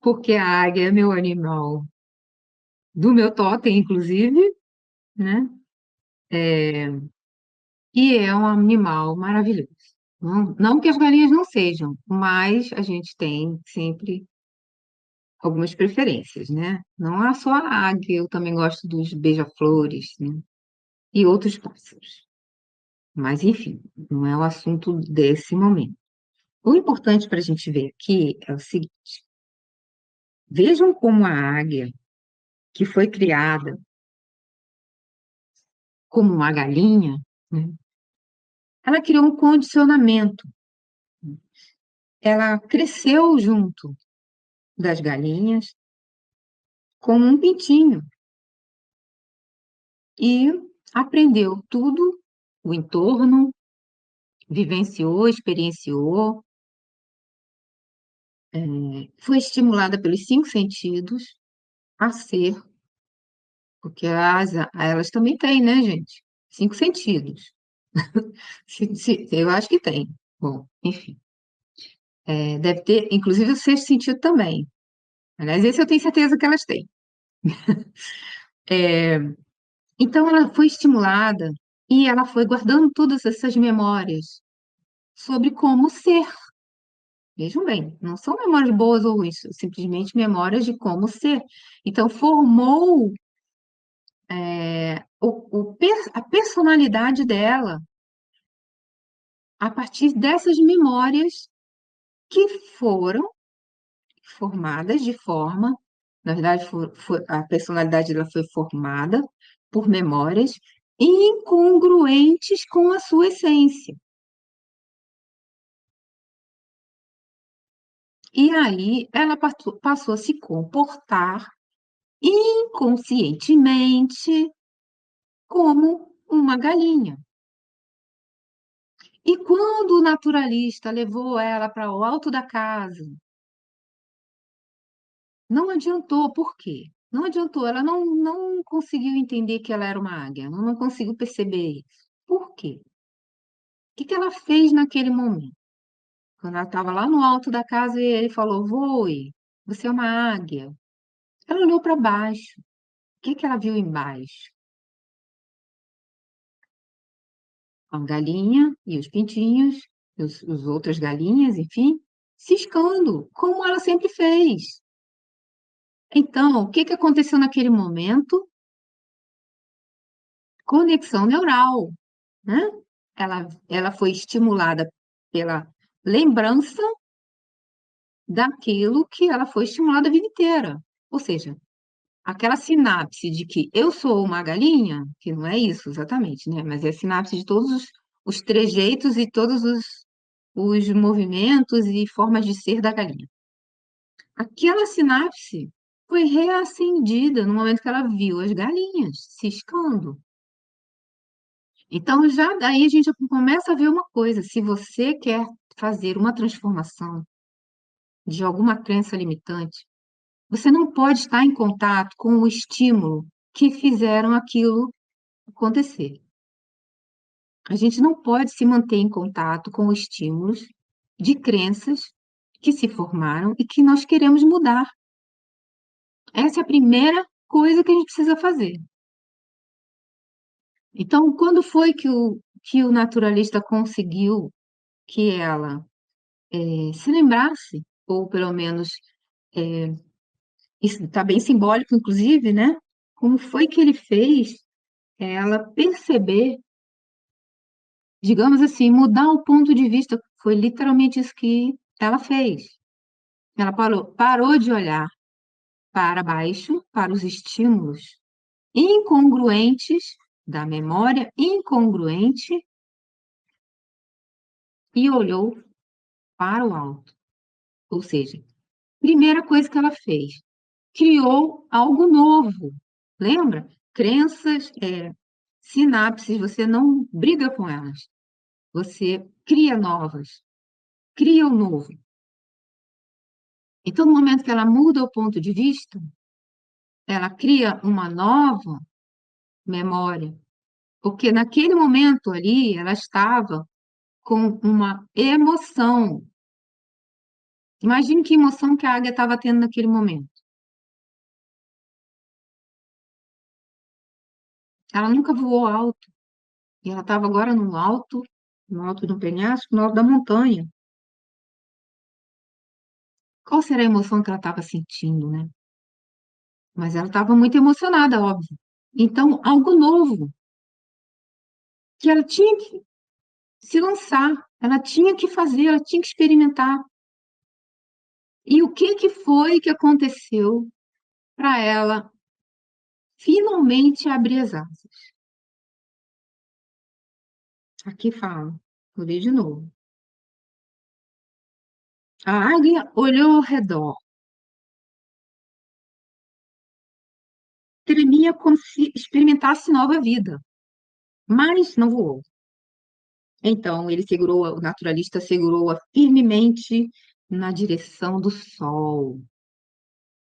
porque a águia é meu animal do meu totem, inclusive, né? E é um animal maravilhoso. Não, não que as galinhas não sejam, mas a gente tem sempre algumas preferências, né? Não é só a águia, eu também gosto dos beija-flores, né? E outros pássaros. Mas, enfim, não é o assunto desse momento. O importante para a gente ver aqui é o seguinte: vejam como a águia, que foi criada como uma galinha, né? Ela criou um condicionamento. Ela cresceu junto das galinhas como um pintinho e aprendeu tudo, o entorno, vivenciou, experienciou, foi estimulada pelos cinco sentidos a ser, porque elas também têm, né, gente? Cinco sentidos. Eu acho que tem. Bom, enfim. Deve ter, inclusive, o sexto sentido também. Aliás, esse eu tenho certeza que elas têm. Então, ela foi estimulada e ela foi guardando todas essas memórias sobre como ser. Vejam bem, não são memórias boas ou ruins, são simplesmente memórias de como ser. Então, formou a personalidade dela a partir dessas memórias que foram formadas de forma, na verdade, a personalidade dela foi formada por memórias incongruentes com a sua essência. E aí ela passou a se comportar inconscientemente como uma galinha. E quando o naturalista levou ela para o alto da casa, não adiantou, por quê? Não adiantou, ela não conseguiu entender que ela era uma águia, ela não conseguiu perceber isso. Por quê? O que que ela fez naquele momento? Quando ela estava lá no alto da casa e ele falou: Voe, você é uma águia. Ela olhou para baixo. O que que ela viu embaixo? A galinha e os pintinhos, os outras galinhas, enfim, ciscando, como ela sempre fez. Então, o que que aconteceu naquele momento? Conexão neural, né? Ela foi estimulada pela lembrança daquilo que ela foi estimulada a vida inteira. Ou seja, aquela sinapse de que eu sou uma galinha, que não é isso exatamente, né? Mas é a sinapse de todos os trejeitos e todos os movimentos e formas de ser da galinha. Aquela sinapse foi reacendida no momento que ela viu as galinhas ciscando. Então, já daí a gente começa a ver uma coisa: se você quer fazer uma transformação de alguma crença limitante, você não pode estar em contato com o estímulo que fizeram aquilo acontecer. A gente não pode se manter em contato com estímulos de crenças que se formaram e que nós queremos mudar. Essa é a primeira coisa que a gente precisa fazer. Então, quando foi que o naturalista conseguiu que ela se lembrasse, ou pelo menos, eh, isso está bem simbólico, inclusive, né? Como foi que ele fez ela perceber, digamos assim, mudar o ponto de vista? Foi literalmente isso que ela fez. Ela parou de olhar para baixo, para os estímulos incongruentes da memória incongruente e olhou para o alto. Ou seja, primeira coisa que ela fez, criou algo novo. Lembra? Crenças, sinapses, você não briga com elas. Você cria novas, cria o novo. Então, no momento que ela muda o ponto de vista, ela cria uma nova memória, porque naquele momento ali ela estava com uma emoção. Imagine que emoção que a águia estava tendo naquele momento. Ela nunca voou alto, e ela estava agora no alto no alto do penhasco, no alto da montanha. Qual será a emoção que ela estava sentindo, né? Mas ela estava muito emocionada, óbvio. Então, algo novo, que ela tinha que se lançar, ela tinha que fazer, ela tinha que experimentar. E o que que foi que aconteceu para ela finalmente abrir as asas? Aqui fala, vou ler de novo. A águia olhou ao redor, tremia como se experimentasse nova vida, mas não voou. Então, o naturalista segurou-a firmemente na direção do sol,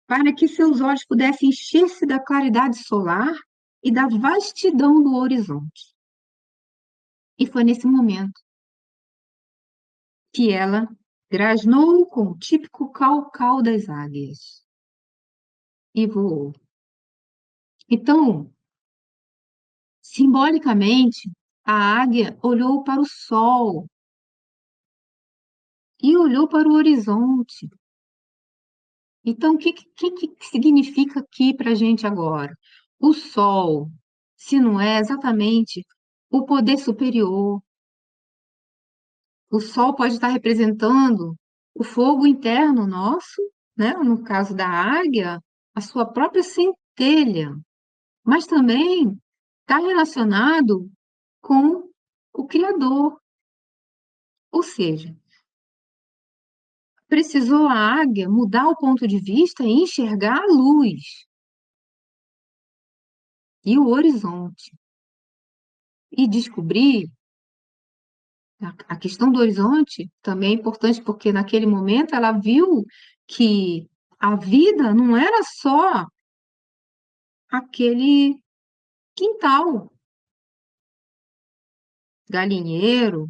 para que seus olhos pudessem encher-se da claridade solar e da vastidão do horizonte. E foi nesse momento que ela grasnou com o típico cal-cal das águias e voou. Então, simbolicamente, a águia olhou para o sol e olhou para o horizonte. Então, o que significa aqui para a gente agora? O sol, se não é exatamente o poder superior, o sol pode estar representando o fogo interno nosso, né? No caso da águia, a sua própria centelha, mas também está relacionado com o Criador. Ou seja, precisou a águia mudar o ponto de vista e enxergar a luz e o horizonte e descobrir a questão do horizonte também é importante porque naquele momento ela viu que a vida não era só aquele quintal, galinheiro,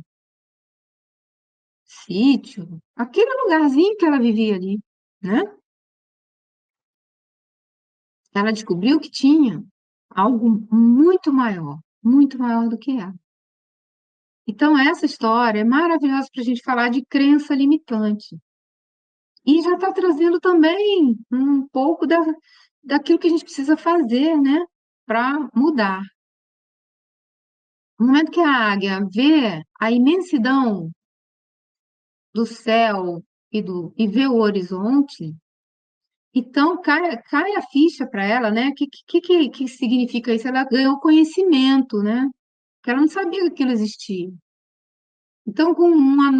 sítio, aquele lugarzinho que ela vivia ali, né? Ela descobriu que tinha algo muito maior do que ela. Então, essa história é maravilhosa para a gente falar de crença limitante. E já está trazendo também um pouco daquilo que a gente precisa fazer, né, para mudar. No momento que a águia vê a imensidão do céu e vê o horizonte, então cai a ficha para ela, né? Que significa isso? Ela ganhou conhecimento, né? Porque ela não sabia que aquilo existia. Então, com um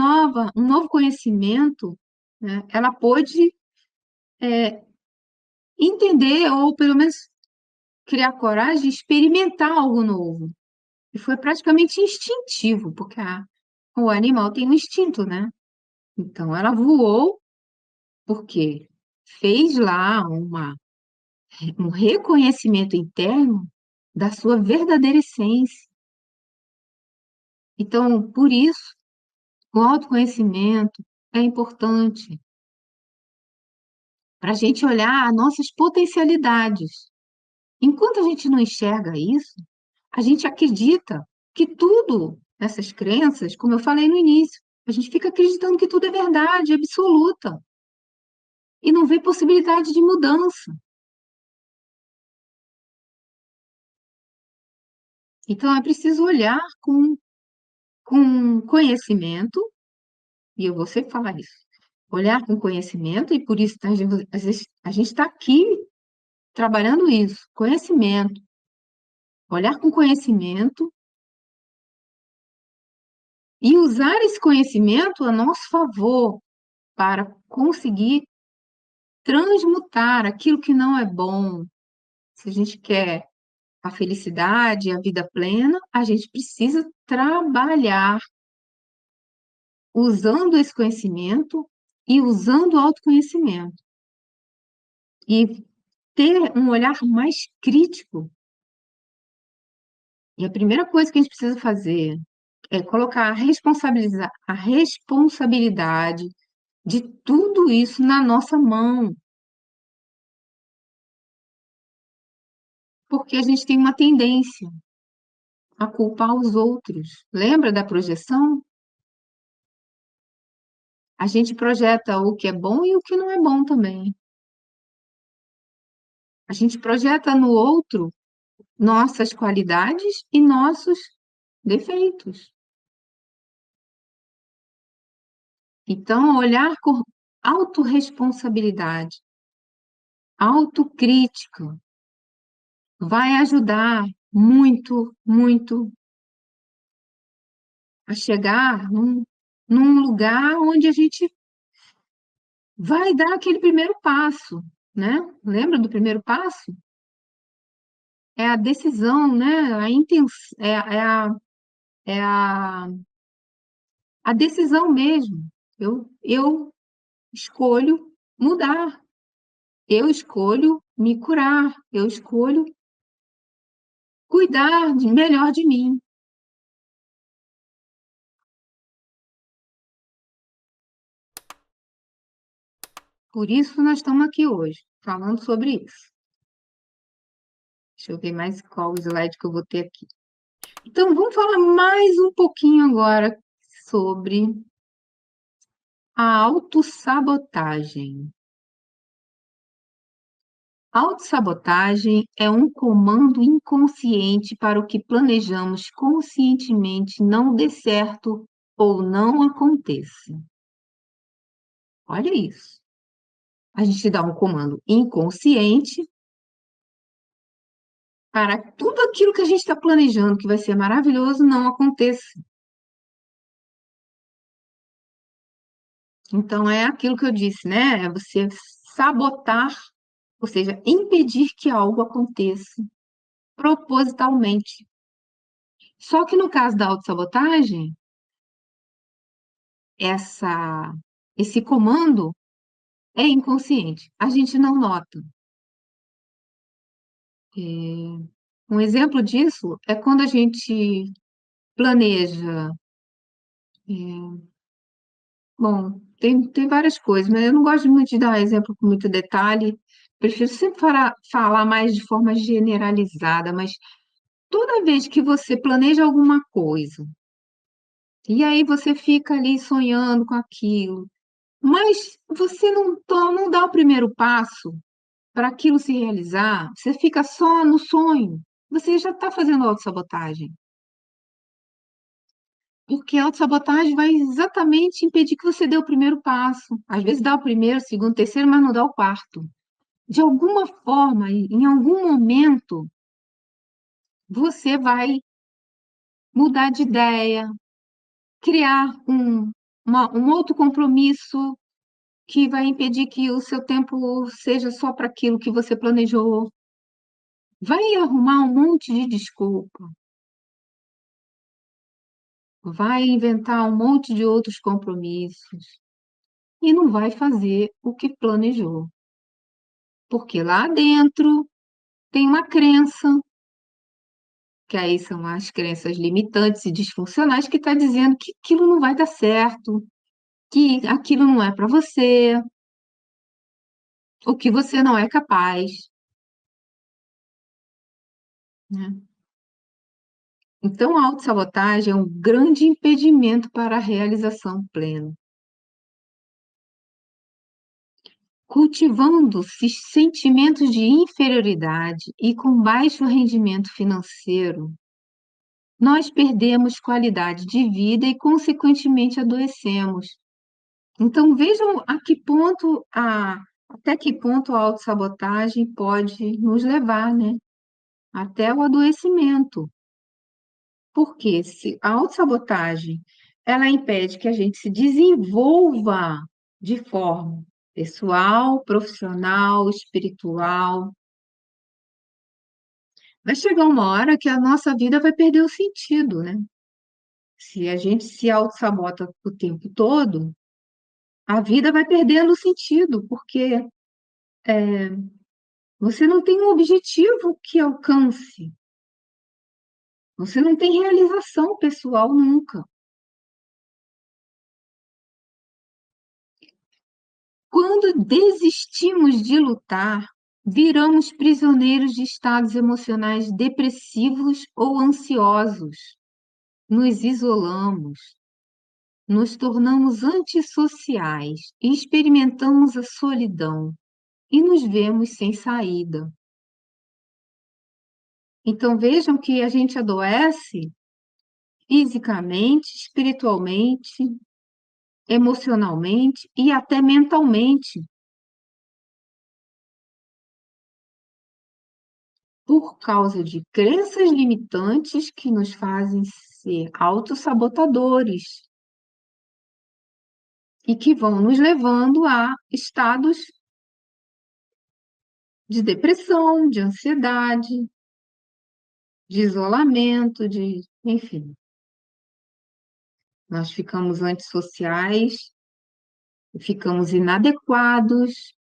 novo conhecimento, né, ela pôde entender, ou pelo menos criar coragem de experimentar algo novo. E foi praticamente instintivo, porque o animal tem um instinto, né? Então, ela voou porque fez lá um reconhecimento interno da sua verdadeira essência. Então, por isso, o autoconhecimento é importante para a gente olhar as nossas potencialidades. Enquanto a gente não enxerga isso, a gente acredita que tudo, essas crenças, como eu falei no início, a gente fica acreditando que tudo é verdade, absoluta, e não vê possibilidade de mudança. Então, é preciso olhar com conhecimento, e eu vou sempre falar isso, olhar com conhecimento, e por isso a gente está aqui trabalhando isso, conhecimento, olhar com conhecimento e usar esse conhecimento a nosso favor para conseguir transmutar aquilo que não é bom. Se a gente quer a felicidade, a vida plena, a gente precisa trabalhar usando esse conhecimento e usando o autoconhecimento. E ter um olhar mais crítico. E a primeira coisa que a gente precisa fazer é colocar a responsabilidade de tudo isso na nossa mão. Porque a gente tem uma tendência a culpar os outros. Lembra da projeção? A gente projeta o que é bom e o que não é bom também. A gente projeta no outro nossas qualidades e nossos defeitos. Então, olhar com autorresponsabilidade, autocrítica, vai ajudar muito, muito a chegar num lugar onde a gente vai dar aquele primeiro passo, né? Lembra do primeiro passo? É a decisão, né? A intenção, é a decisão mesmo. Eu escolho mudar, eu escolho me curar, eu escolho cuidar melhor de mim. Por isso nós estamos aqui hoje, falando sobre isso. Deixa eu ver mais qual slide que eu vou ter aqui. Então, vamos falar mais um pouquinho agora sobre a autossabotagem. Autossabotagem é um comando inconsciente para o que planejamos conscientemente não dê certo ou não aconteça. Olha isso. A gente dá um comando inconsciente para tudo aquilo que a gente está planejando, que vai ser maravilhoso, não aconteça. Então, é aquilo que eu disse, né? É você sabotar, ou seja, impedir que algo aconteça propositalmente. Só que no caso da autossabotagem, essa, esse comando é inconsciente, a gente não nota. Um exemplo disso é quando a gente planeja. Bom, tem várias coisas, mas eu não gosto muito de dar exemplo com muito detalhe. Prefiro sempre falar mais de forma generalizada, mas toda vez que você planeja alguma coisa, e aí você fica ali sonhando com aquilo, mas você não dá o primeiro passo para aquilo se realizar, você fica só no sonho, você já está fazendo autossabotagem. Porque a autossabotagem vai exatamente impedir que você dê o primeiro passo. Às vezes dá o primeiro, segundo, terceiro, mas não dá o quarto. De alguma forma, em algum momento, você vai mudar de ideia, criar um outro compromisso que vai impedir que o seu tempo seja só para aquilo que você planejou. Vai arrumar um monte de desculpa, vai inventar um monte de outros compromissos e não vai fazer o que planejou. Porque lá dentro tem uma crença, que aí são as crenças limitantes e disfuncionais, que está dizendo que aquilo não vai dar certo, que aquilo não é para você, ou que você não é capaz, né? Então, a autossabotagem é um grande impedimento para a realização plena. Cultivando-se sentimentos de inferioridade e com baixo rendimento financeiro, nós perdemos qualidade de vida e, consequentemente, adoecemos. Então, vejam até que ponto a autossabotagem pode nos levar, né? Até o adoecimento. Porque se a autossabotagem, ela impede que a gente se desenvolva de forma pessoal, profissional, espiritual, vai chegar uma hora que a nossa vida vai perder o sentido, né? Se a gente se autossabota o tempo todo, a vida vai perdendo o sentido, porque você não tem um objetivo que alcance, você não tem realização pessoal nunca. Quando desistimos de lutar, Viramos prisioneiros de estados emocionais depressivos ou ansiosos, nos isolamos, nos tornamos antissociais e experimentamos a solidão e nos vemos sem saída. Então vejam que a gente adoece fisicamente, espiritualmente, emocionalmente e até mentalmente por causa de crenças limitantes que nos fazem ser autossabotadores e que vão nos levando a estados de depressão, de ansiedade, de isolamento, enfim, nós ficamos antissociais, ficamos inadequados.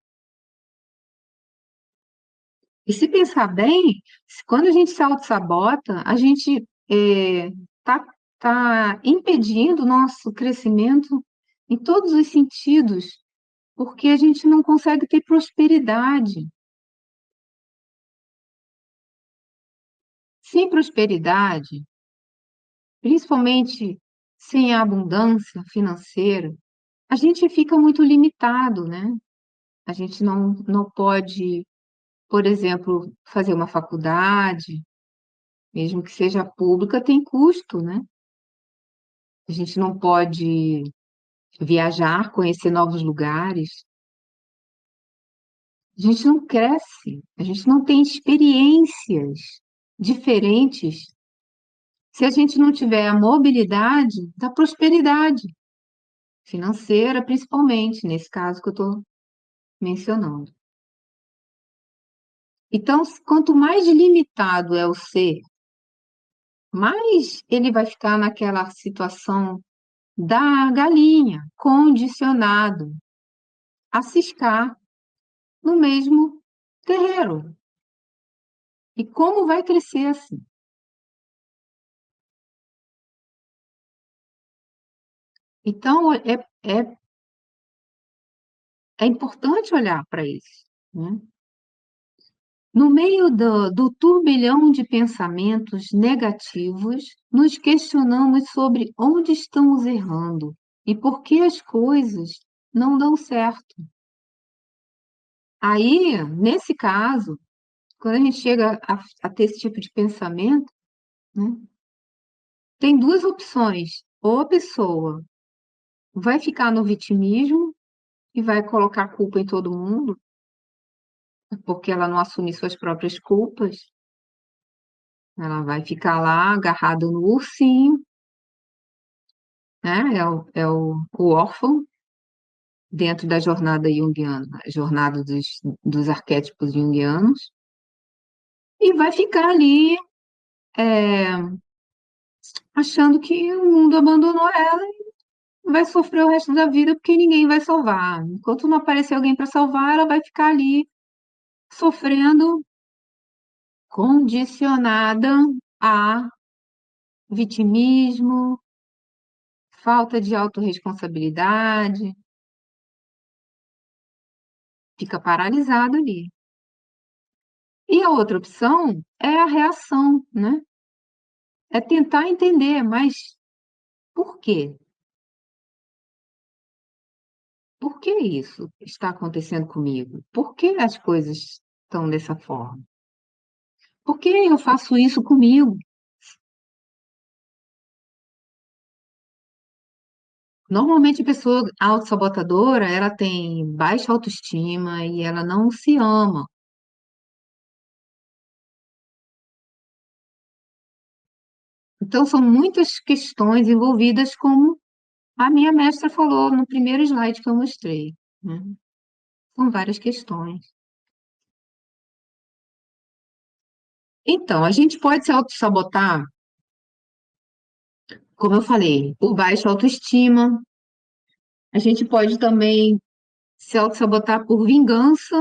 E se pensar bem, quando a gente se auto-sabota, a gente está tá impedindo o nosso crescimento em todos os sentidos, porque a gente não consegue ter prosperidade. Sem prosperidade, principalmente sem a abundância financeira, a gente fica muito limitado, né? A gente não pode, por exemplo, fazer uma faculdade, mesmo que seja pública, tem custo, né? A gente não pode viajar, conhecer novos lugares. A gente não cresce, a gente não tem experiências diferentes se a gente não tiver a mobilidade da prosperidade financeira, principalmente, nesse caso que eu estou mencionando. Então, quanto mais limitado é o ser, mais ele vai ficar naquela situação da galinha, condicionado a ciscar no mesmo terreiro. E como vai crescer assim? Então, é importante olhar para isso, né? No meio do turbilhão de pensamentos negativos, nos questionamos sobre onde estamos errando e por que as coisas não dão certo. Aí, nesse caso, quando a gente chega a ter esse tipo de pensamento, né, tem duas opções. Ou a pessoa vai ficar no vitimismo e vai colocar a culpa em todo mundo, porque ela não assume suas próprias culpas, ela vai ficar lá agarrada no ursinho, né? O órfão dentro da jornada junguiana, a jornada dos arquétipos junguianos, e vai ficar ali achando que o mundo abandonou ela e vai sofrer o resto da vida porque ninguém vai salvar. Enquanto não aparecer alguém para salvar, ela vai ficar ali sofrendo, condicionada a vitimismo, falta de autorresponsabilidade, fica paralisada ali. E a outra opção é a reação, né? É tentar entender, mas por quê? Por que isso está acontecendo comigo? Por que as coisas estão dessa forma? Por que eu faço isso comigo? Normalmente a pessoa autossabotadora, ela tem baixa autoestima e ela não se ama. Então são muitas questões envolvidas, como a minha mestra falou no primeiro slide que eu mostrei, né? São várias questões. Então, a gente pode se autossabotar, como eu falei, por baixa autoestima. A gente pode também se autossabotar por vingança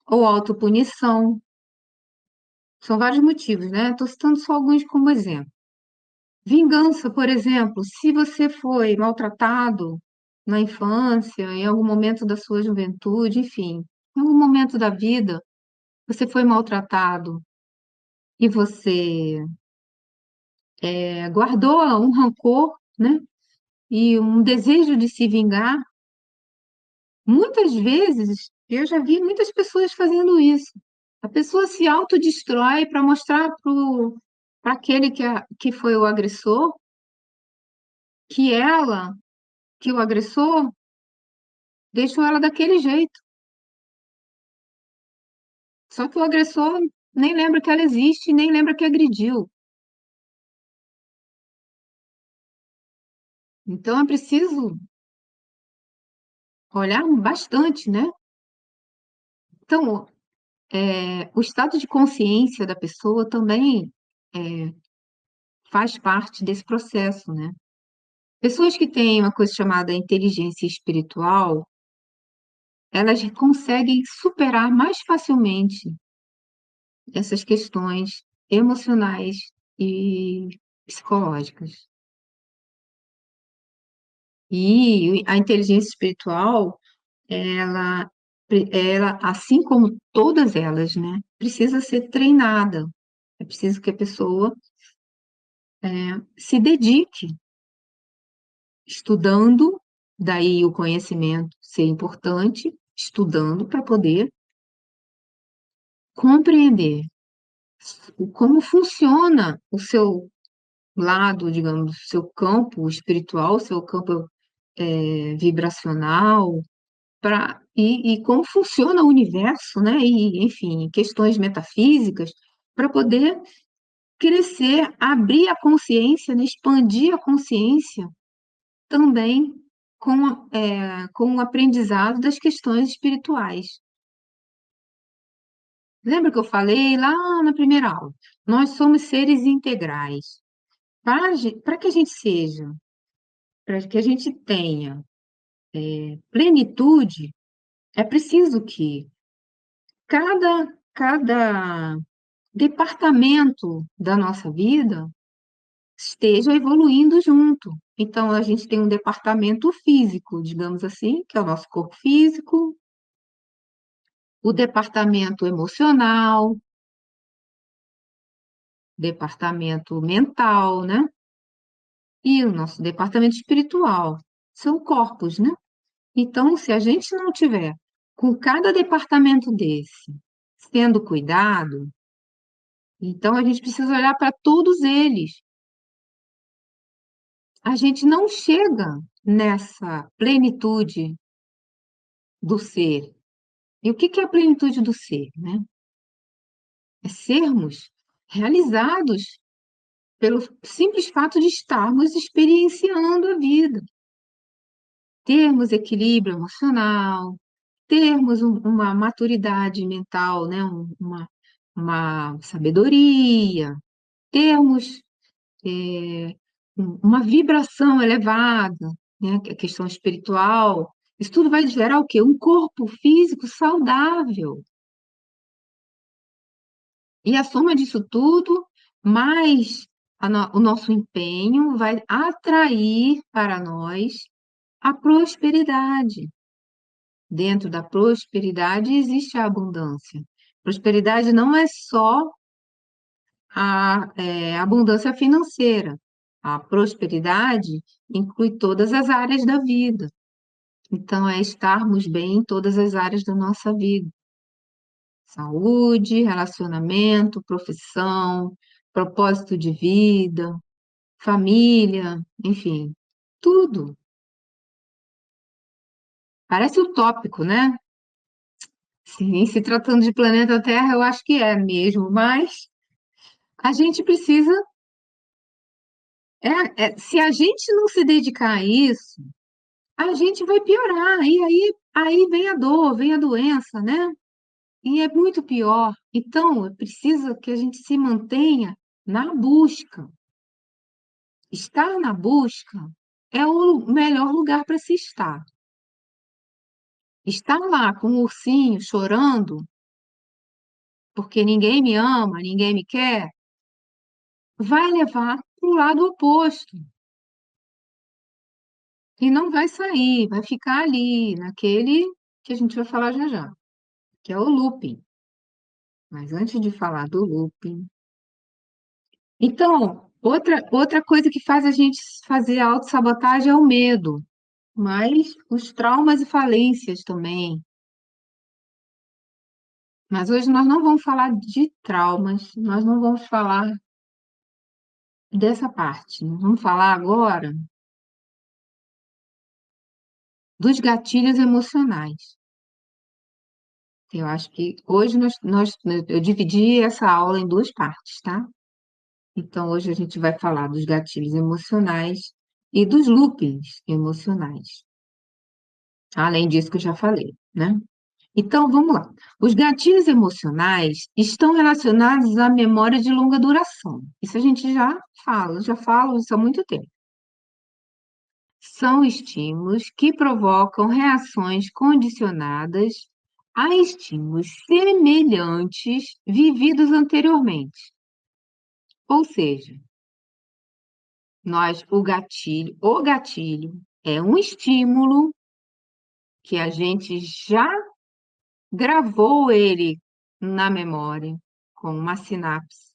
ou autopunição. São vários motivos, né? Estou citando só alguns como exemplo. Vingança, por exemplo, se você foi maltratado na infância, em algum momento da sua juventude, enfim, em algum momento da vida, você foi maltratado e você guardou um rancor, né? E um desejo de se vingar, muitas vezes eu já vi muitas pessoas fazendo isso. A pessoa se autodestrói para mostrar para aquele que foi o agressor que ela, que o agressor, deixou ela daquele jeito. Só que o agressor nem lembra que ela existe, nem lembra que agrediu. Então é preciso olhar bastante, né? Então, o estado de consciência da pessoa também é, faz parte desse processo, né? Pessoas que têm uma coisa chamada inteligência espiritual, elas conseguem superar mais facilmente essas questões emocionais e psicológicas. E a inteligência espiritual, ela, ela, assim como todas elas, né, precisa ser treinada. É preciso que a pessoa se dedique estudando, daí o conhecimento ser importante, estudando para poder compreender como funciona o seu lado, digamos, o seu campo espiritual, o seu campo vibracional, e como funciona o universo, né? E, enfim, questões metafísicas, para poder crescer, abrir a consciência, né? Expandir a consciência também com o aprendizado das questões espirituais. Lembra que eu falei lá na primeira aula? Nós somos seres integrais. Para que a gente seja, para que a gente tenha plenitude, é preciso que cada departamento da nossa vida esteja evoluindo junto. Então, a gente tem um departamento físico, digamos assim, que é o nosso corpo físico, o departamento emocional, departamento mental, né? E o nosso departamento espiritual. São corpos, né? Então, se a gente não tiver com cada departamento desse sendo cuidado, então a gente precisa olhar para todos eles. A gente não chega nessa plenitude do ser. E o que que é a plenitude do ser, né? É sermos realizados pelo simples fato de estarmos experienciando a vida, termos equilíbrio emocional, termos uma maturidade mental, né? Uma sabedoria, termos uma vibração elevada, né? Que é a questão espiritual. Isso tudo vai gerar o quê? Um corpo físico saudável. E a soma disso tudo, mais o nosso empenho, vai atrair para nós a prosperidade. Dentro da prosperidade existe a abundância. Prosperidade não é só a abundância financeira. A prosperidade inclui todas as áreas da vida. Então, é estarmos bem em todas as áreas da nossa vida. Saúde, relacionamento, profissão, propósito de vida, família, enfim, tudo. Parece utópico, né? Sim, se tratando de planeta Terra, eu acho que é mesmo, mas a gente precisa. Se a gente não se dedicar a isso, a gente vai piorar. E aí vem a dor, vem a doença, né? E é muito pior. Então, é preciso que a gente se mantenha na busca. Estar na busca é o melhor lugar para se estar. Estar lá com o ursinho chorando, porque ninguém me ama, ninguém me quer, vai levar para o lado oposto. E não vai sair, vai ficar ali, naquele que a gente vai falar já já, que é o looping. Mas antes de falar do looping, então, outra coisa que faz a gente fazer autossabotagem é o medo, mas os traumas e falências também. Mas hoje nós não vamos falar de traumas, nós não vamos falar dessa parte. Nós vamos falar agora dos gatilhos emocionais. Eu acho que hoje eu dividi essa aula em duas partes, tá? Então, hoje a gente vai falar dos gatilhos emocionais e dos loopings emocionais, além disso que eu já falei, né? Então, vamos lá. Os gatilhos emocionais estão relacionados à memória de longa duração. Isso a gente já fala isso há muito tempo. São estímulos que provocam reações condicionadas a estímulos semelhantes vividos anteriormente. Ou seja, o gatilho é um estímulo que a gente já gravou ele na memória com uma sinapse,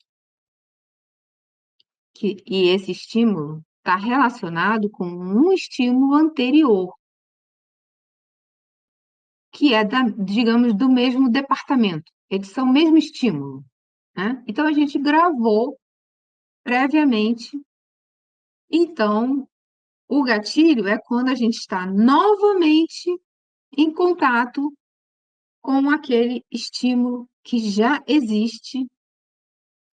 e esse estímulo está relacionado com um estímulo anterior, que é digamos, do mesmo departamento. Eles são o mesmo estímulo, né? Então a gente gravou previamente. Então, o gatilho é quando a gente está novamente em contato com aquele estímulo que já existe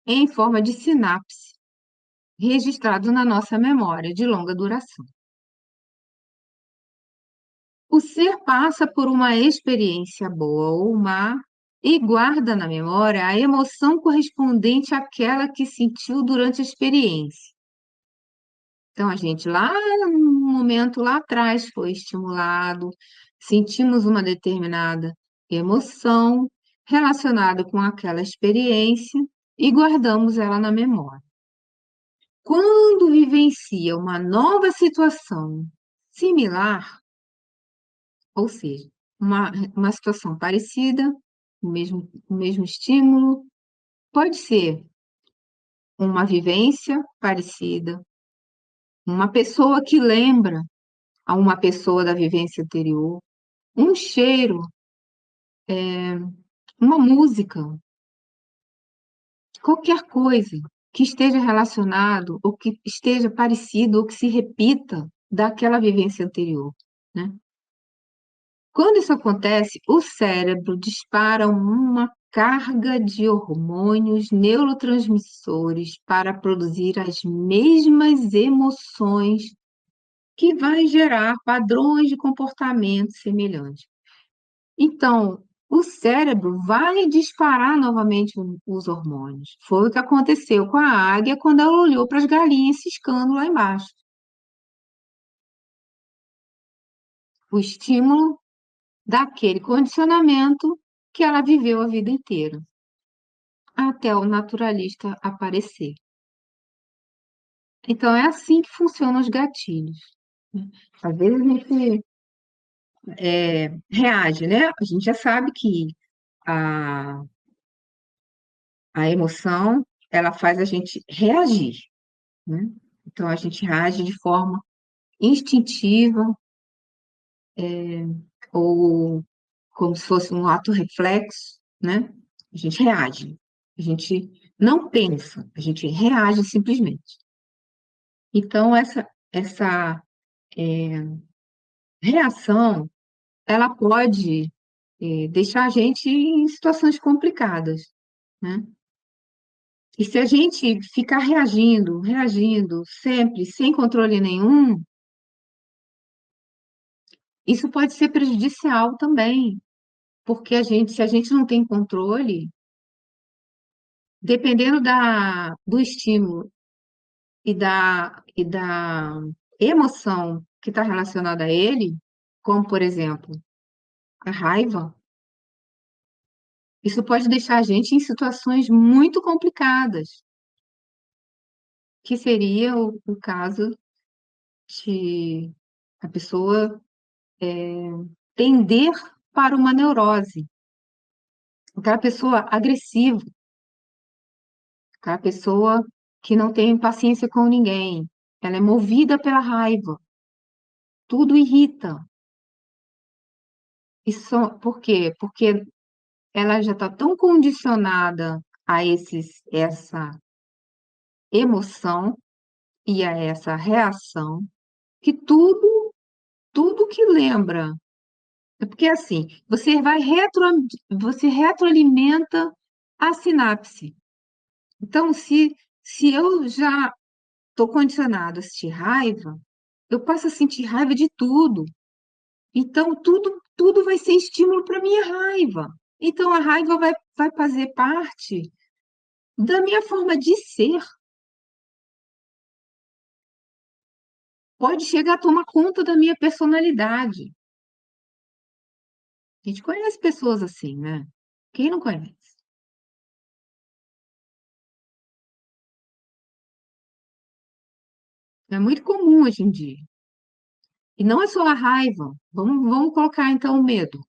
em forma de sinapse, registrado na nossa memória de longa duração. O ser passa por uma experiência boa ou má e guarda na memória a emoção correspondente àquela que sentiu durante a experiência. Então, a gente lá no momento lá atrás foi estimulado, sentimos uma determinada emoção relacionada com aquela experiência e guardamos ela na memória. Quando vivencia uma nova situação similar, ou seja, uma situação parecida, o mesmo estímulo, pode ser uma vivência parecida, uma pessoa que lembra a uma pessoa da vivência anterior, um cheiro, uma música, qualquer coisa que esteja relacionado, ou que esteja parecido, ou que se repita daquela vivência anterior, né? Quando isso acontece, o cérebro dispara uma carga de hormônios neurotransmissores para produzir as mesmas emoções, que vai gerar padrões de comportamento semelhantes. Então, o cérebro vai disparar novamente os hormônios. Foi o que aconteceu com a águia quando ela olhou para as galinhas ciscando lá embaixo. O estímulo daquele condicionamento que ela viveu a vida inteira, até o naturalista aparecer. Então, é assim que funcionam os gatilhos, né? Às vezes a gente reage, né? A gente já sabe que a, a emoção, ela faz a gente reagir, né? Então, a gente reage de forma instintiva, ou como se fosse um ato reflexo, né? A gente reage. A gente não pensa, a gente reage simplesmente. Então, essa reação, ela pode deixar a gente em situações complicadas, né? E se a gente ficar reagindo, reagindo sempre, sem controle nenhum, isso pode ser prejudicial também, porque se a gente não tem controle, dependendo do estímulo e da emoção que está relacionada a ele, como, por exemplo, a raiva, isso pode deixar a gente em situações muito complicadas, que seria o caso de a pessoa tender para uma neurose, aquela pessoa agressiva, aquela pessoa que não tem paciência com ninguém. Ela é movida pela raiva, tudo irrita. Isso, por quê? Porque ela já está tão condicionada a essa emoção e a essa reação que tudo que lembra. É porque assim, você retroalimenta a sinapse. Então, se eu já estou condicionado a sentir raiva, eu passo a sentir raiva de tudo. Então, tudo vai ser estímulo para minha raiva. Então, a raiva vai fazer parte da minha forma de ser. Pode chegar a tomar conta da minha personalidade. A gente conhece pessoas assim, né? Quem não conhece? É muito comum hoje em dia. E não é só a raiva. Vamos colocar então o medo.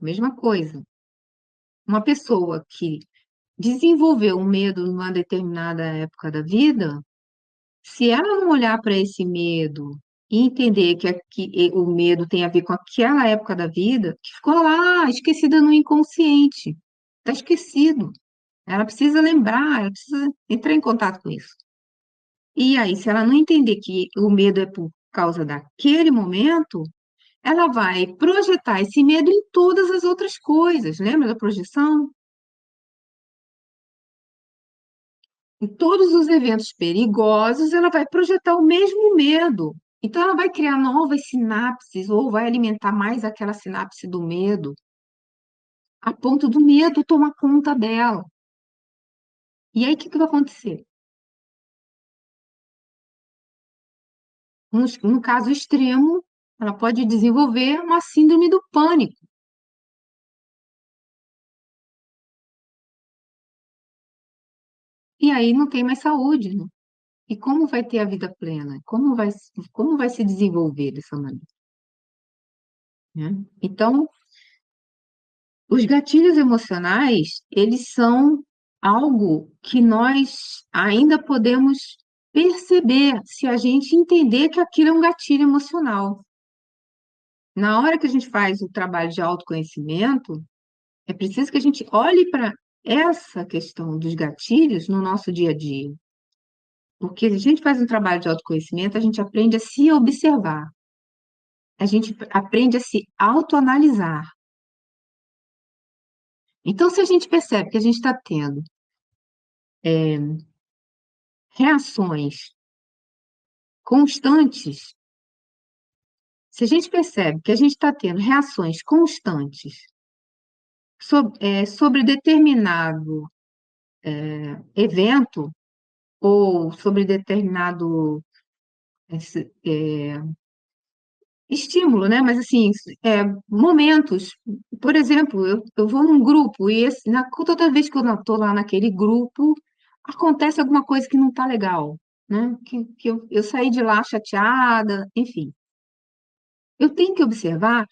Mesma coisa. Uma pessoa que desenvolveu um medo numa determinada época da vida, se ela não olhar para esse medo e entender o medo tem a ver com aquela época da vida, que ficou lá, esquecida no inconsciente, está esquecido. Ela precisa lembrar, ela precisa entrar em contato com isso. E aí, se ela não entender que o medo é por causa daquele momento, ela vai projetar esse medo em todas as outras coisas. Lembra da projeção? Em todos os eventos perigosos, ela vai projetar o mesmo medo. Então, ela vai criar novas sinapses ou vai alimentar mais aquela sinapse do medo, a ponto do medo tomar conta dela. E aí, o que vai acontecer? No caso extremo, ela pode desenvolver uma síndrome do pânico. E aí não tem mais saúde, né? E como vai ter a vida plena? Como vai se desenvolver dessa maneira, né? Então, os gatilhos emocionais, eles são algo que nós ainda podemos perceber se a gente entender que aquilo é um gatilho emocional. Na hora que a gente faz o trabalho de autoconhecimento, é preciso que a gente olhe para essa questão dos gatilhos no nosso dia a dia. Porque se a gente faz um trabalho de autoconhecimento, a gente aprende a se observar, a gente aprende a se autoanalisar. Então, se a gente percebe que a gente está tendo reações constantes, se a gente percebe que a gente está tendo reações constantes sobre determinado evento ou sobre determinado estímulo, né? Mas assim, momentos. Por exemplo, eu vou num grupo e toda vez que eu estou lá naquele grupo, acontece alguma coisa que não está legal, né? Que eu saí de lá chateada, enfim. Eu tenho que observar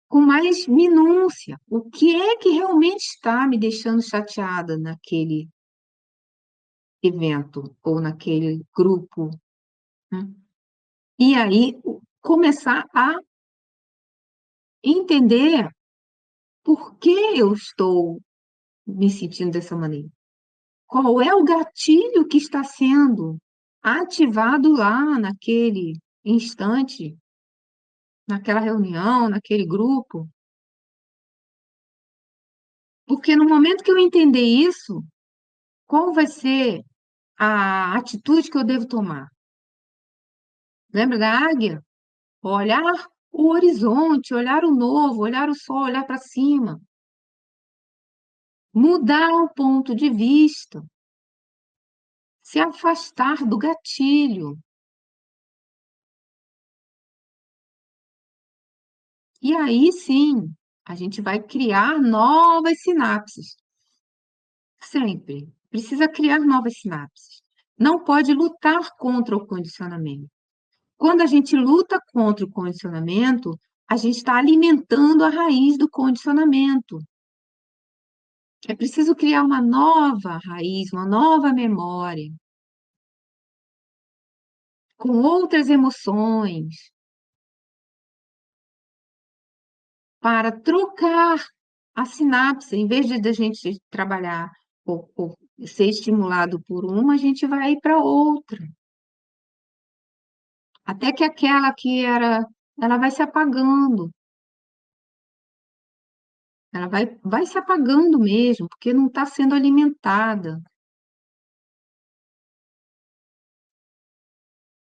com mais minúcia o que é que realmente está me deixando chateada naquele evento ou naquele grupo, né? E aí começar a entender por que eu estou me sentindo dessa maneira. Qual é o gatilho que está sendo ativado lá naquele instante, naquela reunião, naquele grupo? Porque no momento que eu entender isso, qual vai ser a atitude que eu devo tomar? Lembra da águia? Olhar o horizonte, olhar o novo, olhar o sol, olhar para cima, mudar o ponto de vista, se afastar do gatilho. E aí sim, a gente vai criar novas sinapses. Sempre. Precisa criar novas sinapses. Não pode lutar contra o condicionamento. Quando a gente luta contra o condicionamento, a gente está alimentando a raiz do condicionamento. É preciso criar uma nova raiz, uma nova memória, com outras emoções, para trocar a sinapse. Em vez de a gente trabalhar ou ser estimulado por uma, a gente vai para outra. Até que aquela que era, ela vai se apagando. Ela vai se apagando mesmo, porque não está sendo alimentada.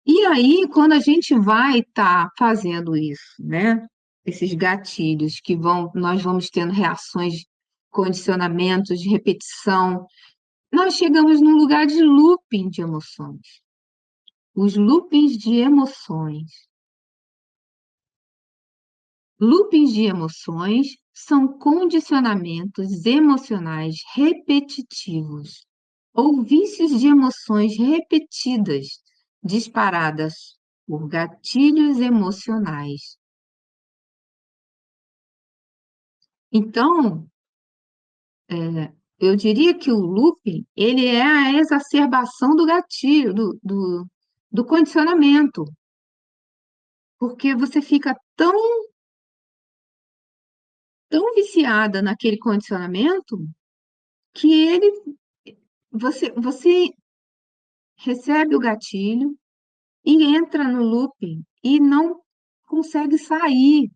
E aí, quando a gente vai estar fazendo isso, né? Esses gatilhos que nós vamos tendo reações, condicionamentos de repetição, nós chegamos num lugar de looping de emoções. Os loopings de emoções. Loopings de emoções são condicionamentos emocionais repetitivos ou vícios de emoções repetidas, disparadas por gatilhos emocionais. Então, eu diria que o looping, ele é a exacerbação do gatilho, do condicionamento, porque você fica tão viciada naquele condicionamento que você recebe o gatilho e entra no looping e não consegue sair.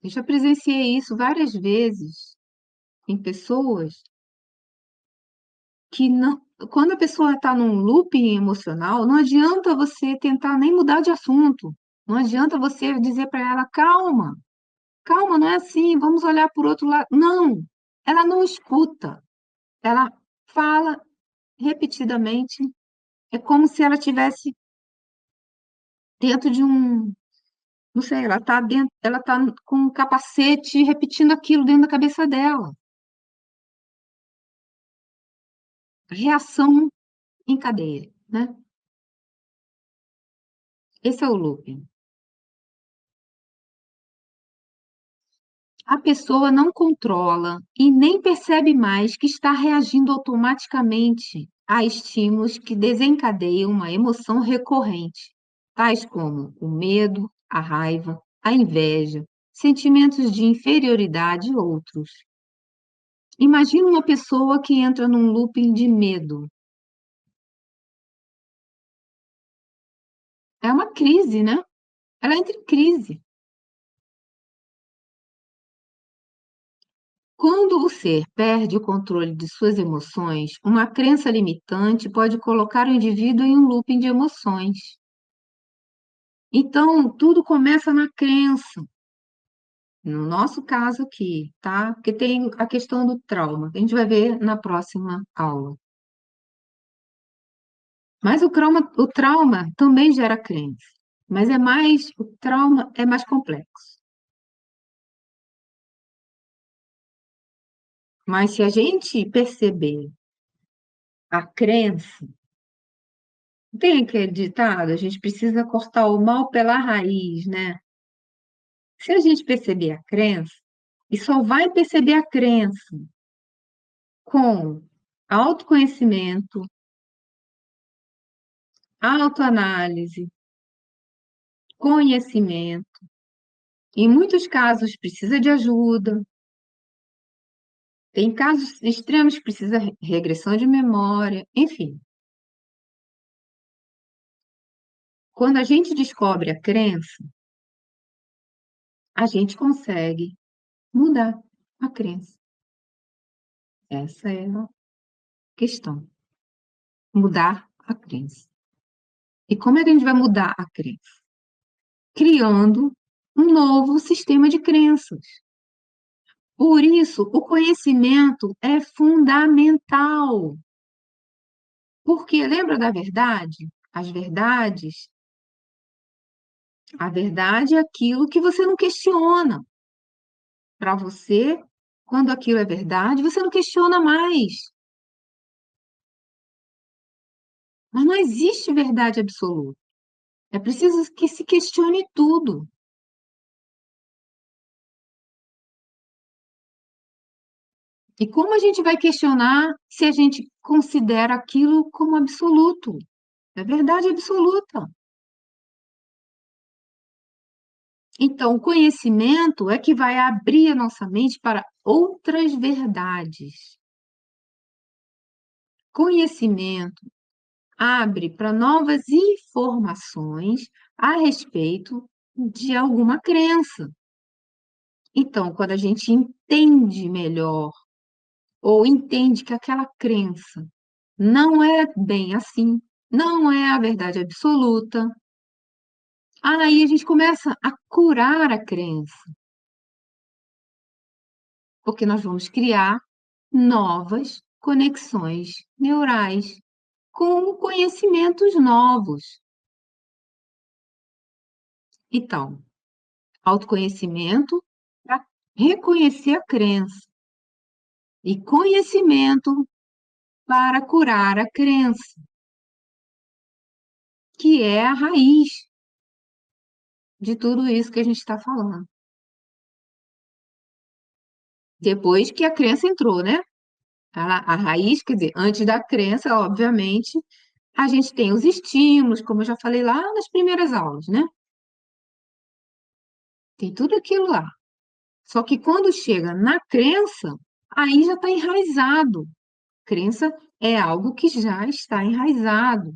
Eu já presenciei isso várias vezes em pessoas que não, quando a pessoa está num looping emocional, não adianta você tentar nem mudar de assunto. Não adianta você dizer para ela, calma, calma, não é assim, vamos olhar por outro lado. Não, ela não escuta. Ela fala repetidamente. É como se ela tivesse dentro de um, não sei, ela está dentro, ela tá com um capacete repetindo aquilo dentro da cabeça dela. Reação em cadeia, né? Esse é o looping. A pessoa não controla e nem percebe mais que está reagindo automaticamente a estímulos que desencadeiam uma emoção recorrente, tais como o medo, a raiva, a inveja, sentimentos de inferioridade e outros. Imagina uma pessoa que entra num looping de medo. É uma crise, né? Ela entra em crise. Quando o ser perde o controle de suas emoções, uma crença limitante pode colocar o indivíduo em um looping de emoções. Então, tudo começa na crença. No nosso caso aqui, tá? Porque tem a questão do trauma, que a gente vai ver na próxima aula. Mas o trauma também gera crença, mas o trauma é mais complexo. Mas se a gente perceber a crença, tem aquele ditado, a gente precisa cortar o mal pela raiz, né? Se a gente perceber a crença, e só vai perceber a crença com autoconhecimento, autoanálise, conhecimento, em muitos casos precisa de ajuda, tem casos extremos que precisa regressão de memória, enfim. Quando a gente descobre a crença, a gente consegue mudar a crença. Essa é a questão. Mudar a crença. E como é que a gente vai mudar a crença? Criando um novo sistema de crenças. Por isso, o conhecimento é fundamental. Porque lembra da verdade? As verdades, a verdade é aquilo que você não questiona. Para você, quando aquilo é verdade, você não questiona mais. Mas não existe verdade absoluta. É preciso que se questione tudo. E como a gente vai questionar se a gente considera aquilo como absoluto? É verdade absoluta. Então, o conhecimento é que vai abrir a nossa mente para outras verdades. Conhecimento abre para novas informações a respeito de alguma crença. Então, quando a gente entende melhor ou entende que aquela crença não é bem assim, não é a verdade absoluta, aí a gente começa a curar a crença, porque nós vamos criar novas conexões neurais com conhecimentos novos. Então, autoconhecimento para reconhecer a crença e conhecimento para curar a crença, que é a raiz de tudo isso que a gente está falando. Depois que a crença entrou, né? A raiz, quer dizer, antes da crença, obviamente, a gente tem os estímulos, como eu já falei lá nas primeiras aulas, né? Tem tudo aquilo lá. Só que quando chega na crença, aí já está enraizado. Crença é algo que já está enraizado.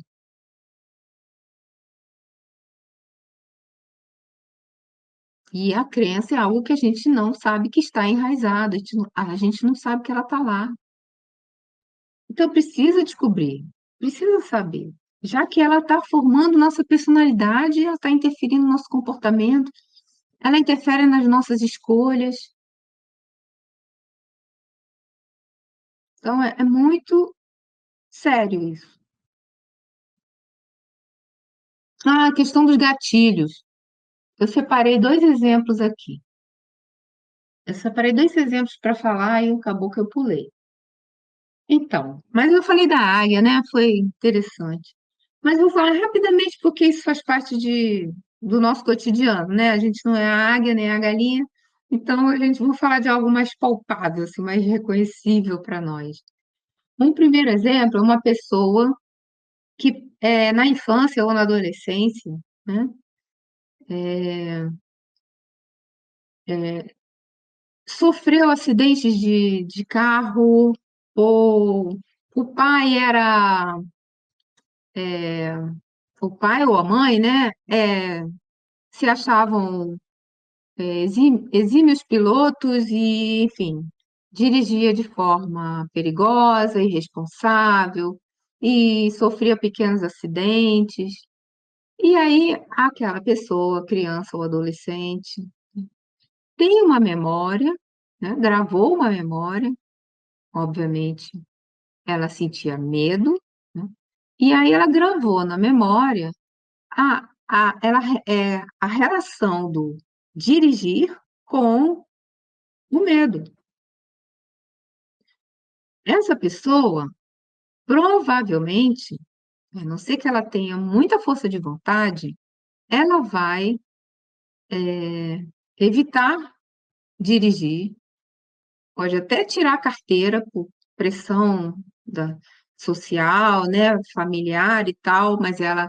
E a crença é algo que a gente não sabe que está enraizado, a gente não sabe que ela está lá. Então precisa descobrir, precisa saber. Já que ela está formando nossa personalidade, ela está interferindo no nosso comportamento, ela interfere nas nossas escolhas. Então é muito sério isso. Ah, a questão dos gatilhos. Eu separei dois exemplos aqui. Eu separei dois exemplos para falar e acabou que eu pulei. Então, mas eu falei da águia, né? Foi interessante. Mas eu vou falar rapidamente porque isso faz parte do nosso cotidiano, né? A gente não é a águia nem a galinha, então a gente vai falar de algo mais palpável, assim, mais reconhecível para nós. Um primeiro exemplo é uma pessoa que na infância ou na adolescência, né? Sofreu acidentes de carro, ou o pai era o pai ou a mãe, né? Se achavam exímios pilotos e, enfim, dirigia de forma perigosa, irresponsável e sofria pequenos acidentes. E aí, aquela pessoa, criança ou adolescente, tem uma memória, né? Gravou uma memória, obviamente, ela sentia medo, né? E aí ela gravou na memória a relação do dirigir com o medo. Essa pessoa, provavelmente, a não ser que ela tenha muita força de vontade, ela vai evitar dirigir, pode até tirar a carteira por pressão social, né, familiar e tal, mas ela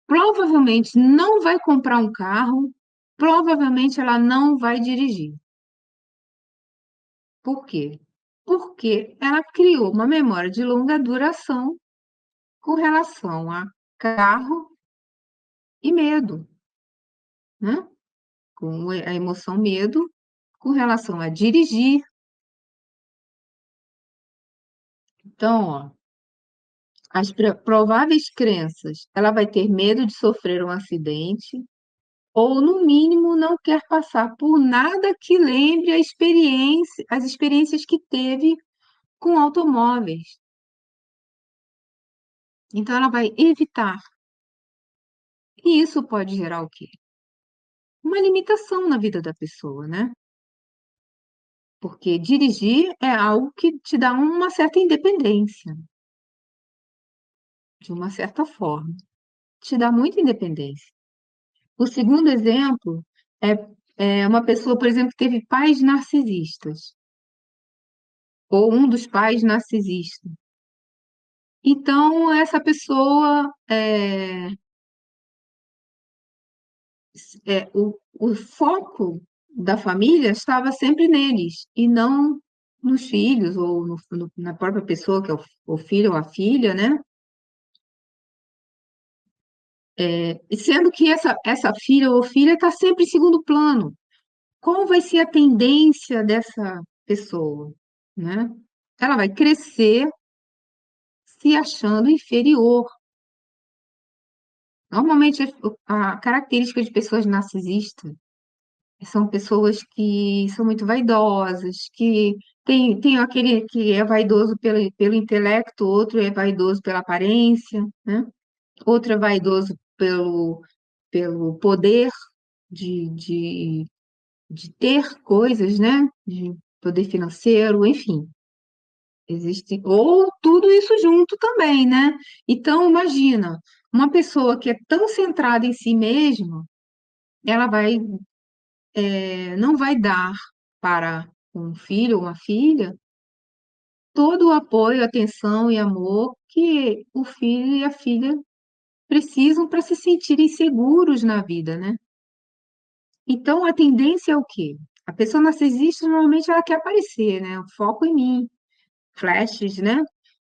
provavelmente não vai comprar um carro, provavelmente ela não vai dirigir. Por quê? Porque ela criou uma memória de longa duração com relação a carro e medo, né? Com a emoção medo com relação a dirigir. Então, ó, as prováveis crenças, ela vai ter medo de sofrer um acidente, ou, no mínimo, não quer passar por nada que lembre as experiências que teve com automóveis. Então, ela vai evitar. E isso pode gerar o quê? Uma limitação na vida da pessoa, né? Porque dirigir é algo que te dá uma certa independência, de uma certa forma. Te dá muita independência. O segundo exemplo é uma pessoa, por exemplo, que teve pais narcisistas. ou um dos pais narcisista. Então, essa pessoa, o foco da família estava sempre neles, e não nos filhos, ou na própria pessoa, que é o filho ou a filha, né? E sendo que essa filha ou filha está sempre em segundo plano. Qual vai ser a tendência dessa pessoa, né? Ela vai crescer se achando inferior. Normalmente, a característica de pessoas narcisistas são pessoas que são muito vaidosas, que tem aquele que é vaidoso pelo intelecto, outro é vaidoso pela aparência, né? Outro é vaidoso pelo poder de, de ter coisas, né? De poder financeiro, enfim. Existe, ou tudo isso junto também, né? Então, imagina, uma pessoa que é tão centrada em si mesma, ela não vai dar para um filho ou uma filha todo o apoio, atenção e amor que o filho e a filha precisam para se sentirem seguros na vida, né? Então, a tendência é o quê? A pessoa narcisista, normalmente, ela quer aparecer, né? O foco em mim, flashes, né?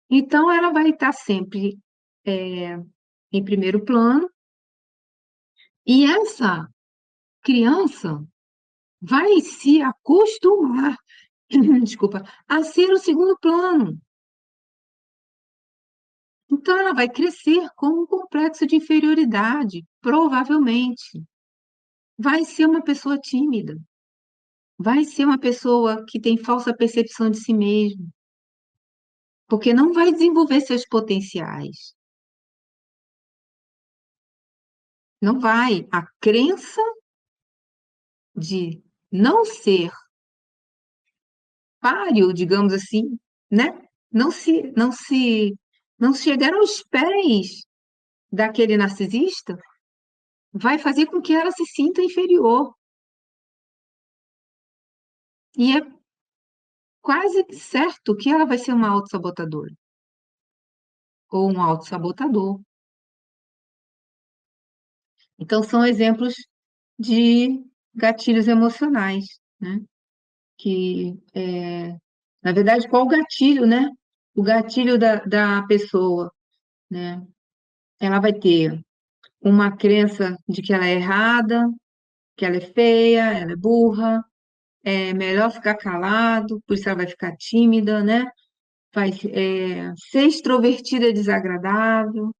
Então, ela vai estar sempre em primeiro plano, e essa criança vai se acostumar, desculpa, a ser o segundo plano. Então, ela vai crescer com um complexo de inferioridade, provavelmente. Vai ser uma pessoa tímida, vai ser uma pessoa que tem falsa percepção de si mesma, porque não vai desenvolver seus potenciais. Não vai. A crença de não ser páreo, digamos assim, né? Não chegar aos pés daquele narcisista, vai fazer com que ela se sinta inferior. E é quase certo que ela vai ser uma autossabotadora ou um autossabotador. Então, são exemplos de gatilhos emocionais, né? Que, na verdade, qual o gatilho, né? O gatilho da pessoa, né? Ela vai ter uma crença de que ela é errada, que ela é feia, ela é burra, é melhor ficar calado, por isso ela vai ficar tímida, né? Ser extrovertida é desagradável,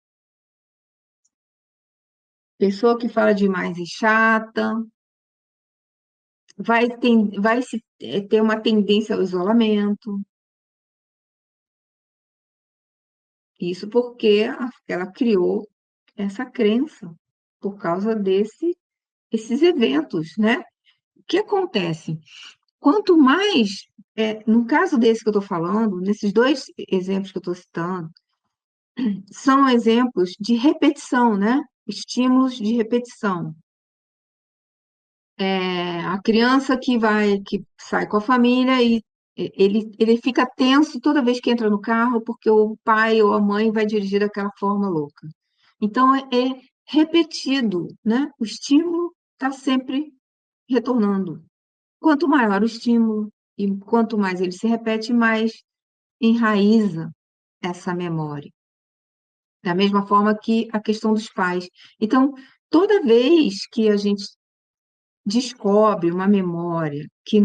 pessoa que fala demais é chata, ter uma tendência ao isolamento. Isso porque ela criou essa crença por causa esses eventos, né? O que acontece? Quanto mais, no caso desse que eu estou falando, nesses dois exemplos que eu estou citando, são exemplos de repetição, né? Estímulos de repetição. A criança que sai com a família e ele fica tenso toda vez que entra no carro porque o pai ou a mãe vai dirigir daquela forma louca. Então, é repetido, né? O estímulo está sempre retornando. Quanto maior o estímulo e quanto mais ele se repete, mais enraiza essa memória. Da mesma forma que a questão dos pais. Então, toda vez que a gente descobre uma memória que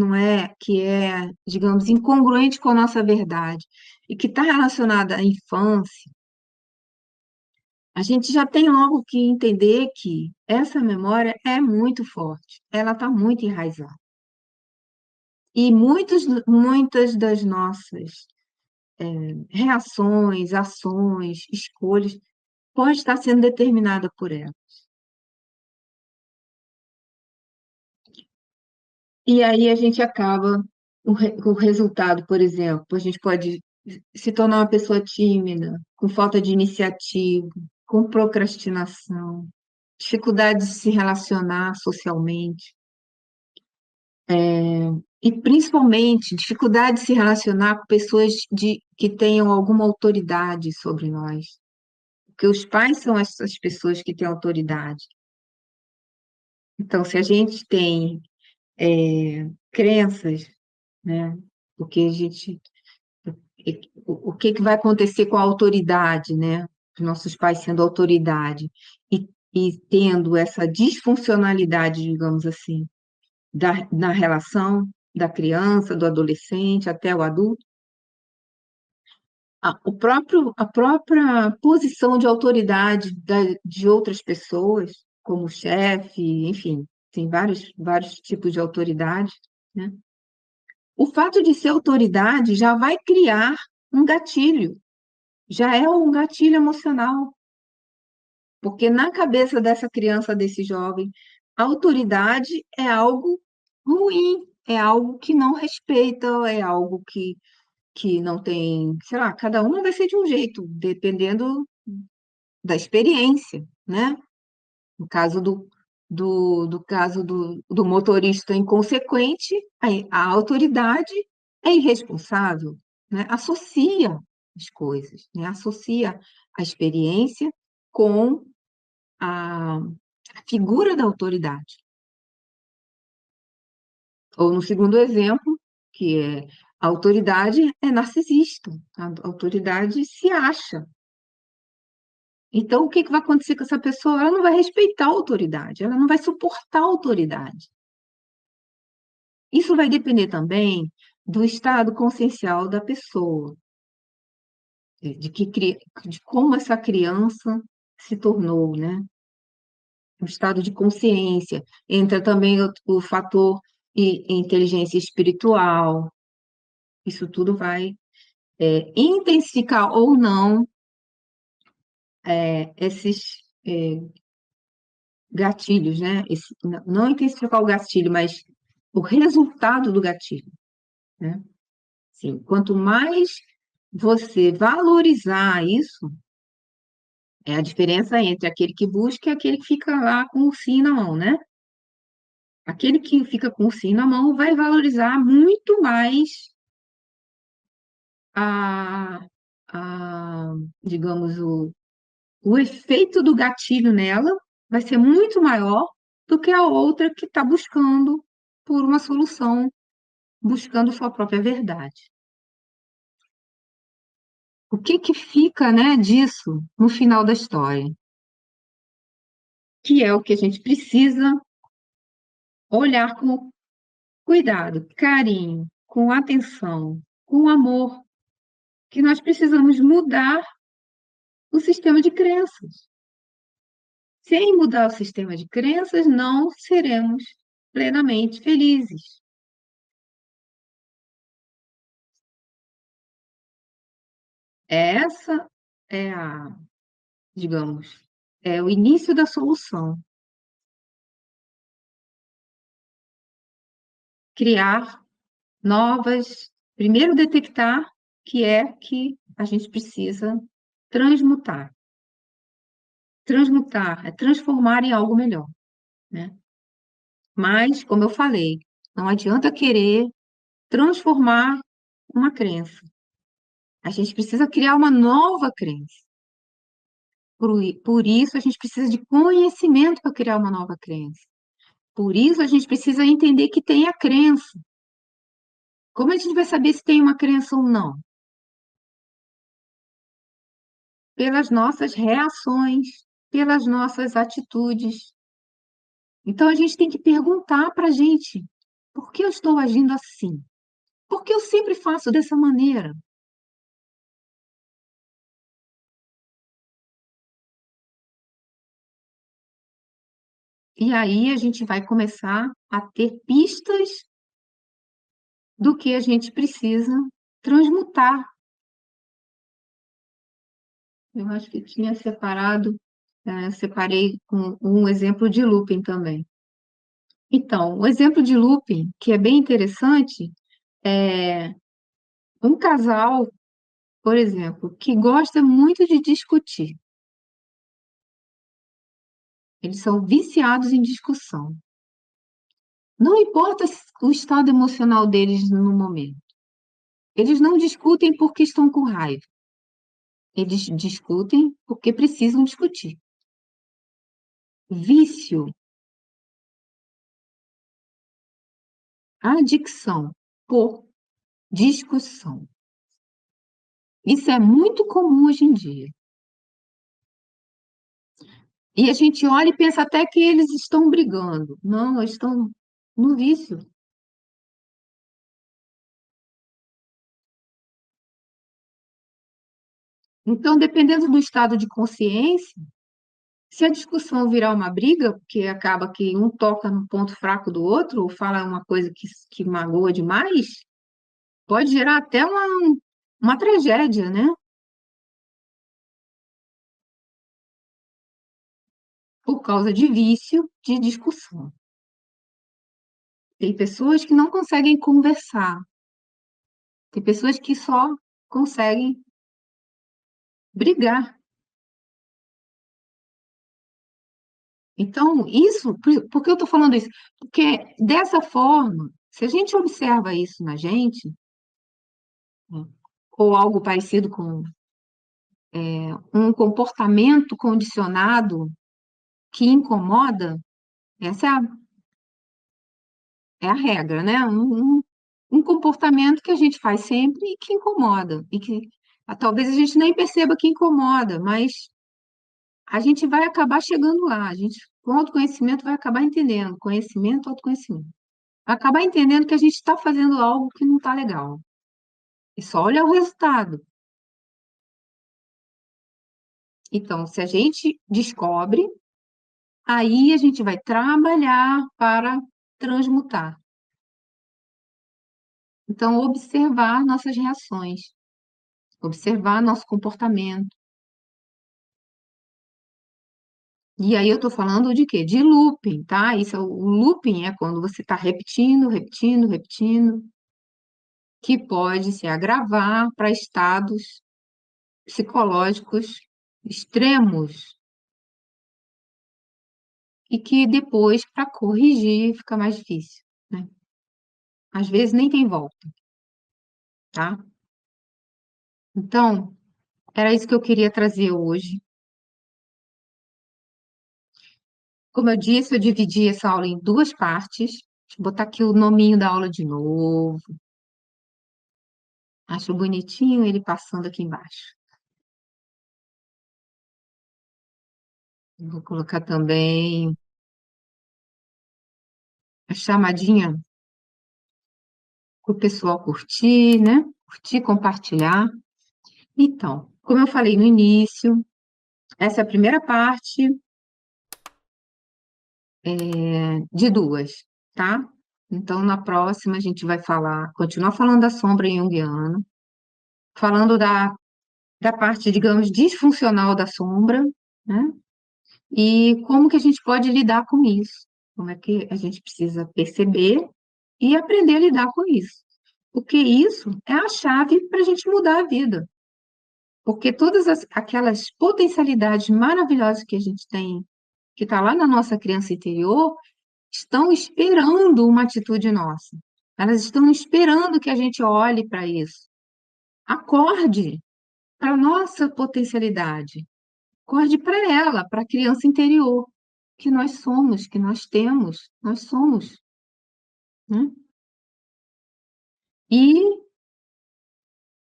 é, digamos, incongruente com a nossa verdade e que está relacionada à infância, a gente já tem logo que entender que essa memória é muito forte, ela está muito enraizada. E muitas das nossas reações, ações, escolhas, pode estar sendo determinada por ela. E aí a gente acaba, o resultado, por exemplo, a gente pode se tornar uma pessoa tímida, com falta de iniciativa, com procrastinação, dificuldade de se relacionar socialmente. E principalmente dificuldade de se relacionar com pessoas que tenham alguma autoridade sobre nós. Porque os pais são essas pessoas que têm autoridade. Então, se a gente tem crenças, né? Porque a gente, o que que vai acontecer com a autoridade, né? Os nossos pais sendo autoridade e tendo essa disfuncionalidade, digamos assim, na relação da criança, do adolescente até o adulto, a própria posição de autoridade de outras pessoas, como chefe, enfim, tem vários tipos de autoridade, né? O fato de ser autoridade já vai criar um gatilho, já é um gatilho emocional, porque na cabeça dessa criança, desse jovem, a autoridade é algo ruim, é algo que não respeita, é algo que não tem, sei lá, cada uma vai ser de um jeito, dependendo da experiência, né? No caso do caso do motorista inconsequente, a autoridade é irresponsável, né? Associa as coisas, né? Associa a experiência com a figura da autoridade. Ou no segundo exemplo, que é a autoridade é narcisista, a autoridade se acha. Então, o que que vai acontecer com essa pessoa? Ela não vai respeitar a autoridade, ela não vai suportar a autoridade. Isso vai depender também do estado consciencial da pessoa, de como essa criança se tornou, né? O estado de consciência. Entra também o fator inteligência espiritual. Isso tudo vai intensificar ou não esses gatilhos, né? Não intensificar o gatilho, mas o resultado do gatilho, né? Sim, quanto mais você valorizar isso, é a diferença entre aquele que busca e aquele que fica lá com o sim na mão, né? Aquele que fica com o sim na mão vai valorizar muito mais a, digamos, o efeito do gatilho nela vai ser muito maior do que a outra que está buscando por uma solução, buscando sua própria verdade. O que que fica, né, disso no final da história? Que é o que a gente precisa olhar com cuidado, carinho, com atenção, com amor, que nós precisamos mudar o sistema de crenças. Sem mudar o sistema de crenças, não seremos plenamente felizes. Essa é digamos, é o início da solução. Criar novas, primeiro detectar que é que a gente precisa transmutar. Transmutar é transformar em algo melhor, né? Mas, como eu falei, não adianta querer transformar uma crença. A gente precisa criar uma nova crença. Por isso, a gente precisa de conhecimento para criar uma nova crença. Por isso, a gente precisa entender que tem a crença. Como a gente vai saber se tem uma crença ou não? Pelas nossas reações, pelas nossas atitudes. Então, a gente tem que perguntar para a gente: por que eu estou agindo assim? Por que eu sempre faço dessa maneira? E aí a gente vai começar a ter pistas do que a gente precisa transmutar. Eu acho que tinha separado, separei um exemplo de looping também. Então, o exemplo de looping, que é bem interessante, é um casal, por exemplo, que gosta muito de discutir. Eles são viciados em discussão. Não importa o estado emocional deles no momento. Eles não discutem porque estão com raiva. Eles discutem porque precisam discutir. Vício, adicção por discussão. Isso é muito comum hoje em dia. E a gente olha e pensa até que eles estão brigando. Não, eles estão no vício. Então, dependendo do estado de consciência, se a discussão virar uma briga, porque acaba que um toca no ponto fraco do outro, ou fala uma coisa que magoa demais, pode gerar até uma tragédia, né? Por causa de vício de discussão. Tem pessoas que não conseguem conversar, tem pessoas que só conseguem brigar. Então, isso, por que eu estou falando isso? Porque dessa forma, se a gente observa isso na gente, né, ou algo parecido com um comportamento condicionado que incomoda, essa é a regra, né? Um comportamento que a gente faz sempre e que incomoda, e que talvez a gente nem perceba que incomoda, mas a gente vai acabar chegando lá, a gente, com autoconhecimento, vai acabar entendendo, conhecimento, autoconhecimento. Vai acabar entendendo que a gente está fazendo algo que não está legal. E só olha o resultado. Então, se a gente descobre, aí a gente vai trabalhar para transmutar. Então, observar nossas reações, observar nosso comportamento. E aí eu estou falando de quê? De looping, tá? Isso, o looping é quando você está repetindo, repetindo, repetindo, que pode se agravar para estados psicológicos extremos e que depois, para corrigir, fica mais difícil, né? Às vezes nem tem volta, tá? Então, era isso que eu queria trazer hoje. Como eu disse, eu dividi essa aula em duas partes. Deixa eu botar aqui o nominho da aula de novo. Acho bonitinho ele passando aqui embaixo. Vou colocar também a chamadinha para o pessoal curtir, né? Curtir, compartilhar. Então, como eu falei no início, essa é a primeira parte de duas, tá? Então, na próxima, a gente vai falar, continuar falando da sombra junguiana, falando da parte, digamos, disfuncional da sombra, né? E como que a gente pode lidar com isso? Como é que a gente precisa perceber e aprender a lidar com isso? Porque isso é a chave para a gente mudar a vida. Porque todas aquelas potencialidades maravilhosas que a gente tem, que está lá na nossa criança interior, estão esperando uma atitude nossa. Elas estão esperando que a gente olhe para isso. Acorde para a nossa potencialidade. Acorde para ela, para a criança interior, que nós somos, que nós temos, nós somos, né? E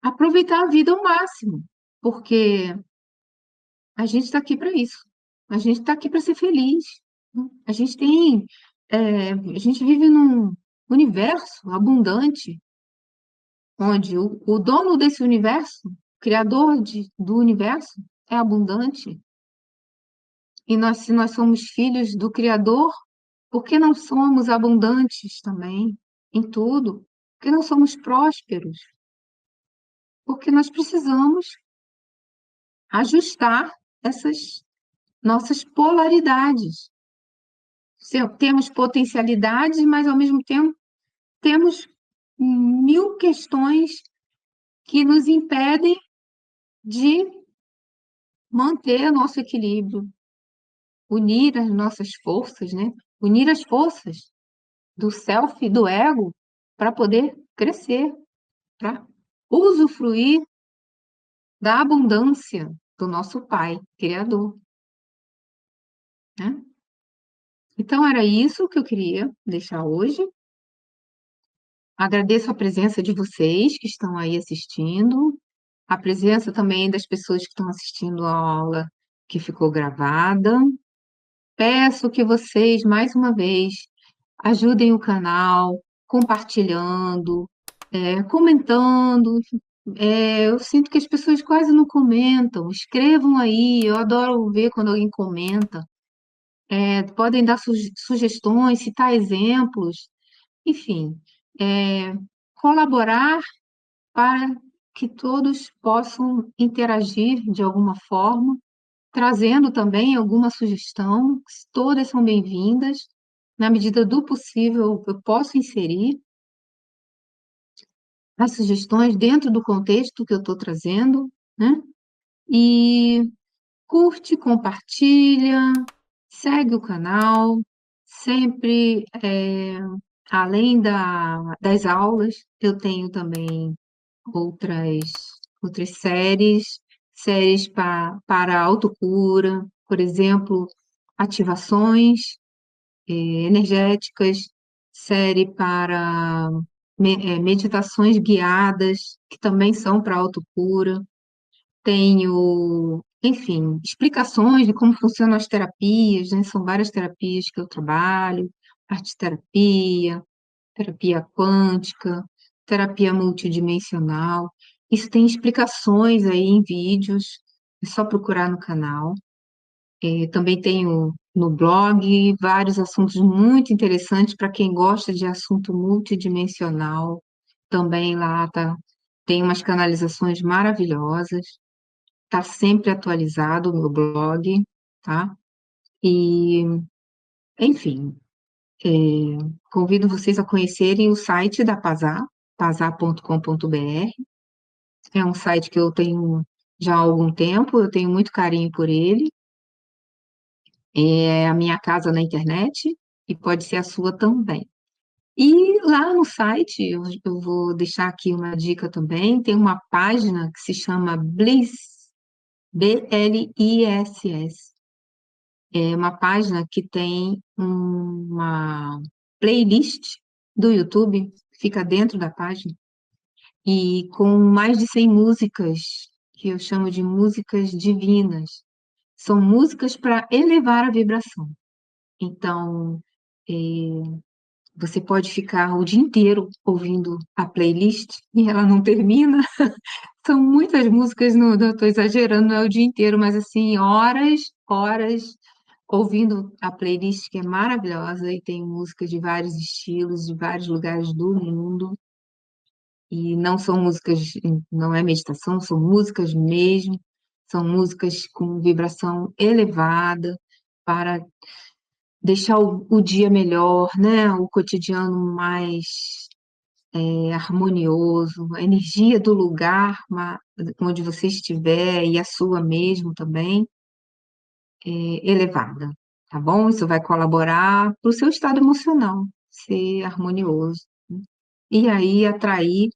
aproveitar a vida ao máximo, porque a gente está aqui para isso. A gente está aqui para ser feliz, né? A gente vive num universo abundante, onde o dono desse universo, o criador do universo, é abundante. E nós, se nós somos filhos do Criador, por que não somos abundantes também em tudo? Por que não somos prósperos? Porque nós precisamos ajustar essas nossas polaridades. Temos potencialidades, mas ao mesmo tempo temos mil questões que nos impedem de manter nosso equilíbrio, unir as nossas forças, né? Unir as forças do self, do ego, para poder crescer, para usufruir da abundância do nosso Pai Criador, né? Então, era isso que eu queria deixar hoje. Agradeço a presença de vocês que estão aí assistindo, a presença também das pessoas que estão assistindo a aula que ficou gravada. Peço que vocês, mais uma vez, ajudem o canal, compartilhando, comentando. Eu sinto que as pessoas quase não comentam. Escrevam aí, eu adoro ver quando alguém comenta. Podem dar sugestões, citar exemplos, enfim, é, colaborar para que todos possam interagir de alguma forma, trazendo também alguma sugestão, todas são bem-vindas. Na medida do possível, eu posso inserir as sugestões dentro do contexto que eu estou trazendo, né? E curte, compartilha, segue o canal, sempre, além das aulas, eu tenho também outras, outras séries para autocura, por exemplo, ativações energéticas, série para meditações guiadas, que também são para autocura. Tenho, enfim, explicações de como funcionam as terapias, né? São várias terapias que eu trabalho, arte-terapia, terapia quântica, terapia multidimensional. Isso tem explicações aí em vídeos, é só procurar no canal. Também tenho no blog vários assuntos muito interessantes para quem gosta de assunto multidimensional. Também lá tá, tem umas canalizações maravilhosas. Está sempre atualizado o meu blog, tá? E, enfim, é, convido vocês a conhecerem o site da Pazar, pazar.com.br. É um site que eu tenho já há algum tempo, eu tenho muito carinho por ele. É a minha casa na internet e pode ser a sua também. E lá no site, eu vou deixar aqui uma dica também, tem uma página que se chama Bliss, Bliss. É uma página que tem uma playlist do YouTube, fica dentro da página, e com mais de 100 músicas, que eu chamo de músicas divinas. São músicas para elevar a vibração. Então, é, você pode ficar o dia inteiro ouvindo a playlist e ela não termina. São muitas músicas, não estou exagerando, não é o dia inteiro, mas assim, horas ouvindo a playlist que é maravilhosa e tem música de vários estilos, de vários lugares do mundo. E não são músicas, não é meditação, são músicas mesmo, são músicas com vibração elevada para deixar o dia melhor, né? O cotidiano mais harmonioso, a energia do lugar onde você estiver e a sua mesmo também elevada, tá bom? Isso vai colaborar para o seu estado emocional ser harmonioso, né? E aí atrair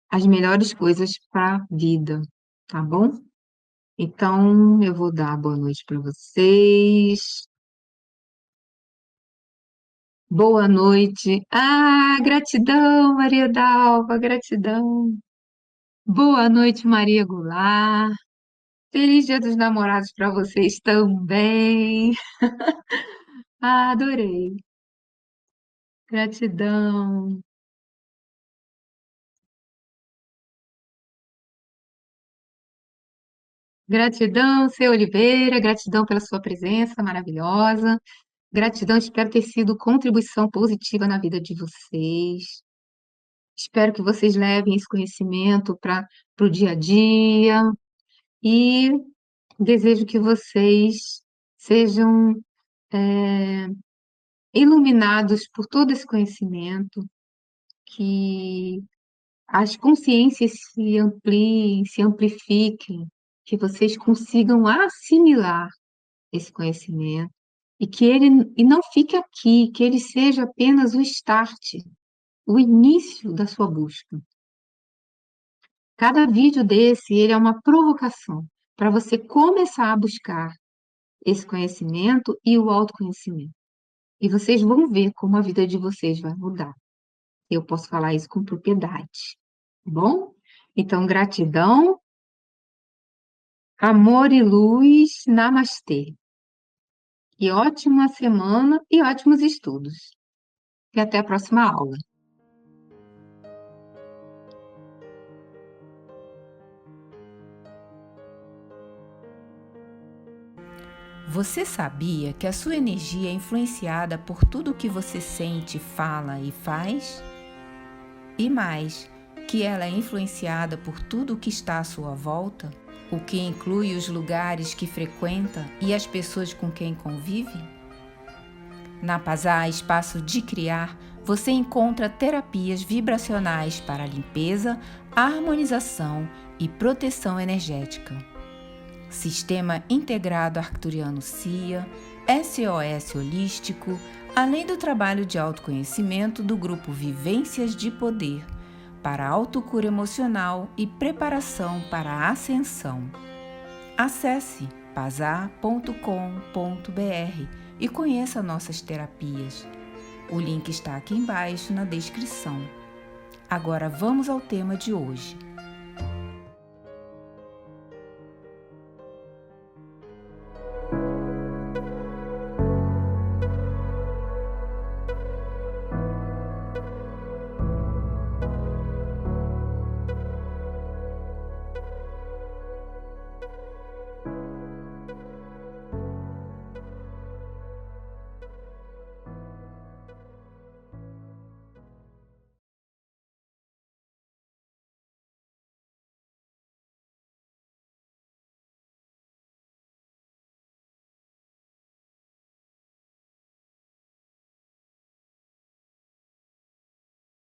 as melhores coisas para a vida, tá bom? Então, eu vou dar boa noite para vocês. Boa noite. Ah, gratidão, Maria Dalva, gratidão. Boa noite, Maria Goulart. Feliz Dia dos Namorados para vocês também. Ah, adorei. Gratidão. Gratidão, seu Oliveira. Gratidão pela sua presença maravilhosa. Gratidão, espero ter sido contribuição positiva na vida de vocês. Espero que vocês levem esse conhecimento para o dia a dia e desejo que vocês sejam iluminados por todo esse conhecimento, que as consciências se ampliem, se amplifiquem, que vocês consigam assimilar esse conhecimento E não fique aqui, que ele seja apenas o start, o início da sua busca. Cada vídeo desse, ele é uma provocação para você começar a buscar esse conhecimento e o autoconhecimento. E vocês vão ver como a vida de vocês vai mudar. Eu posso falar isso com propriedade, tá bom? Então, gratidão, amor e luz, namastê. E ótima semana e ótimos estudos. E até a próxima aula. Você sabia que a sua energia é influenciada por tudo o que você sente, fala e faz? E mais, que ela é influenciada por tudo o que está à sua volta, o que inclui os lugares que frequenta e as pessoas com quem convive? Na Pazar Espaço de Criar, você encontra terapias vibracionais para limpeza, harmonização e proteção energética. Sistema Integrado Arcturiano CIA, SOS Holístico, além do trabalho de autoconhecimento do grupo Vivências de Poder, para autocura emocional e preparação para a ascensão. Acesse pazar.com.br e conheça nossas terapias. O link está aqui embaixo na descrição. Agora vamos ao tema de hoje.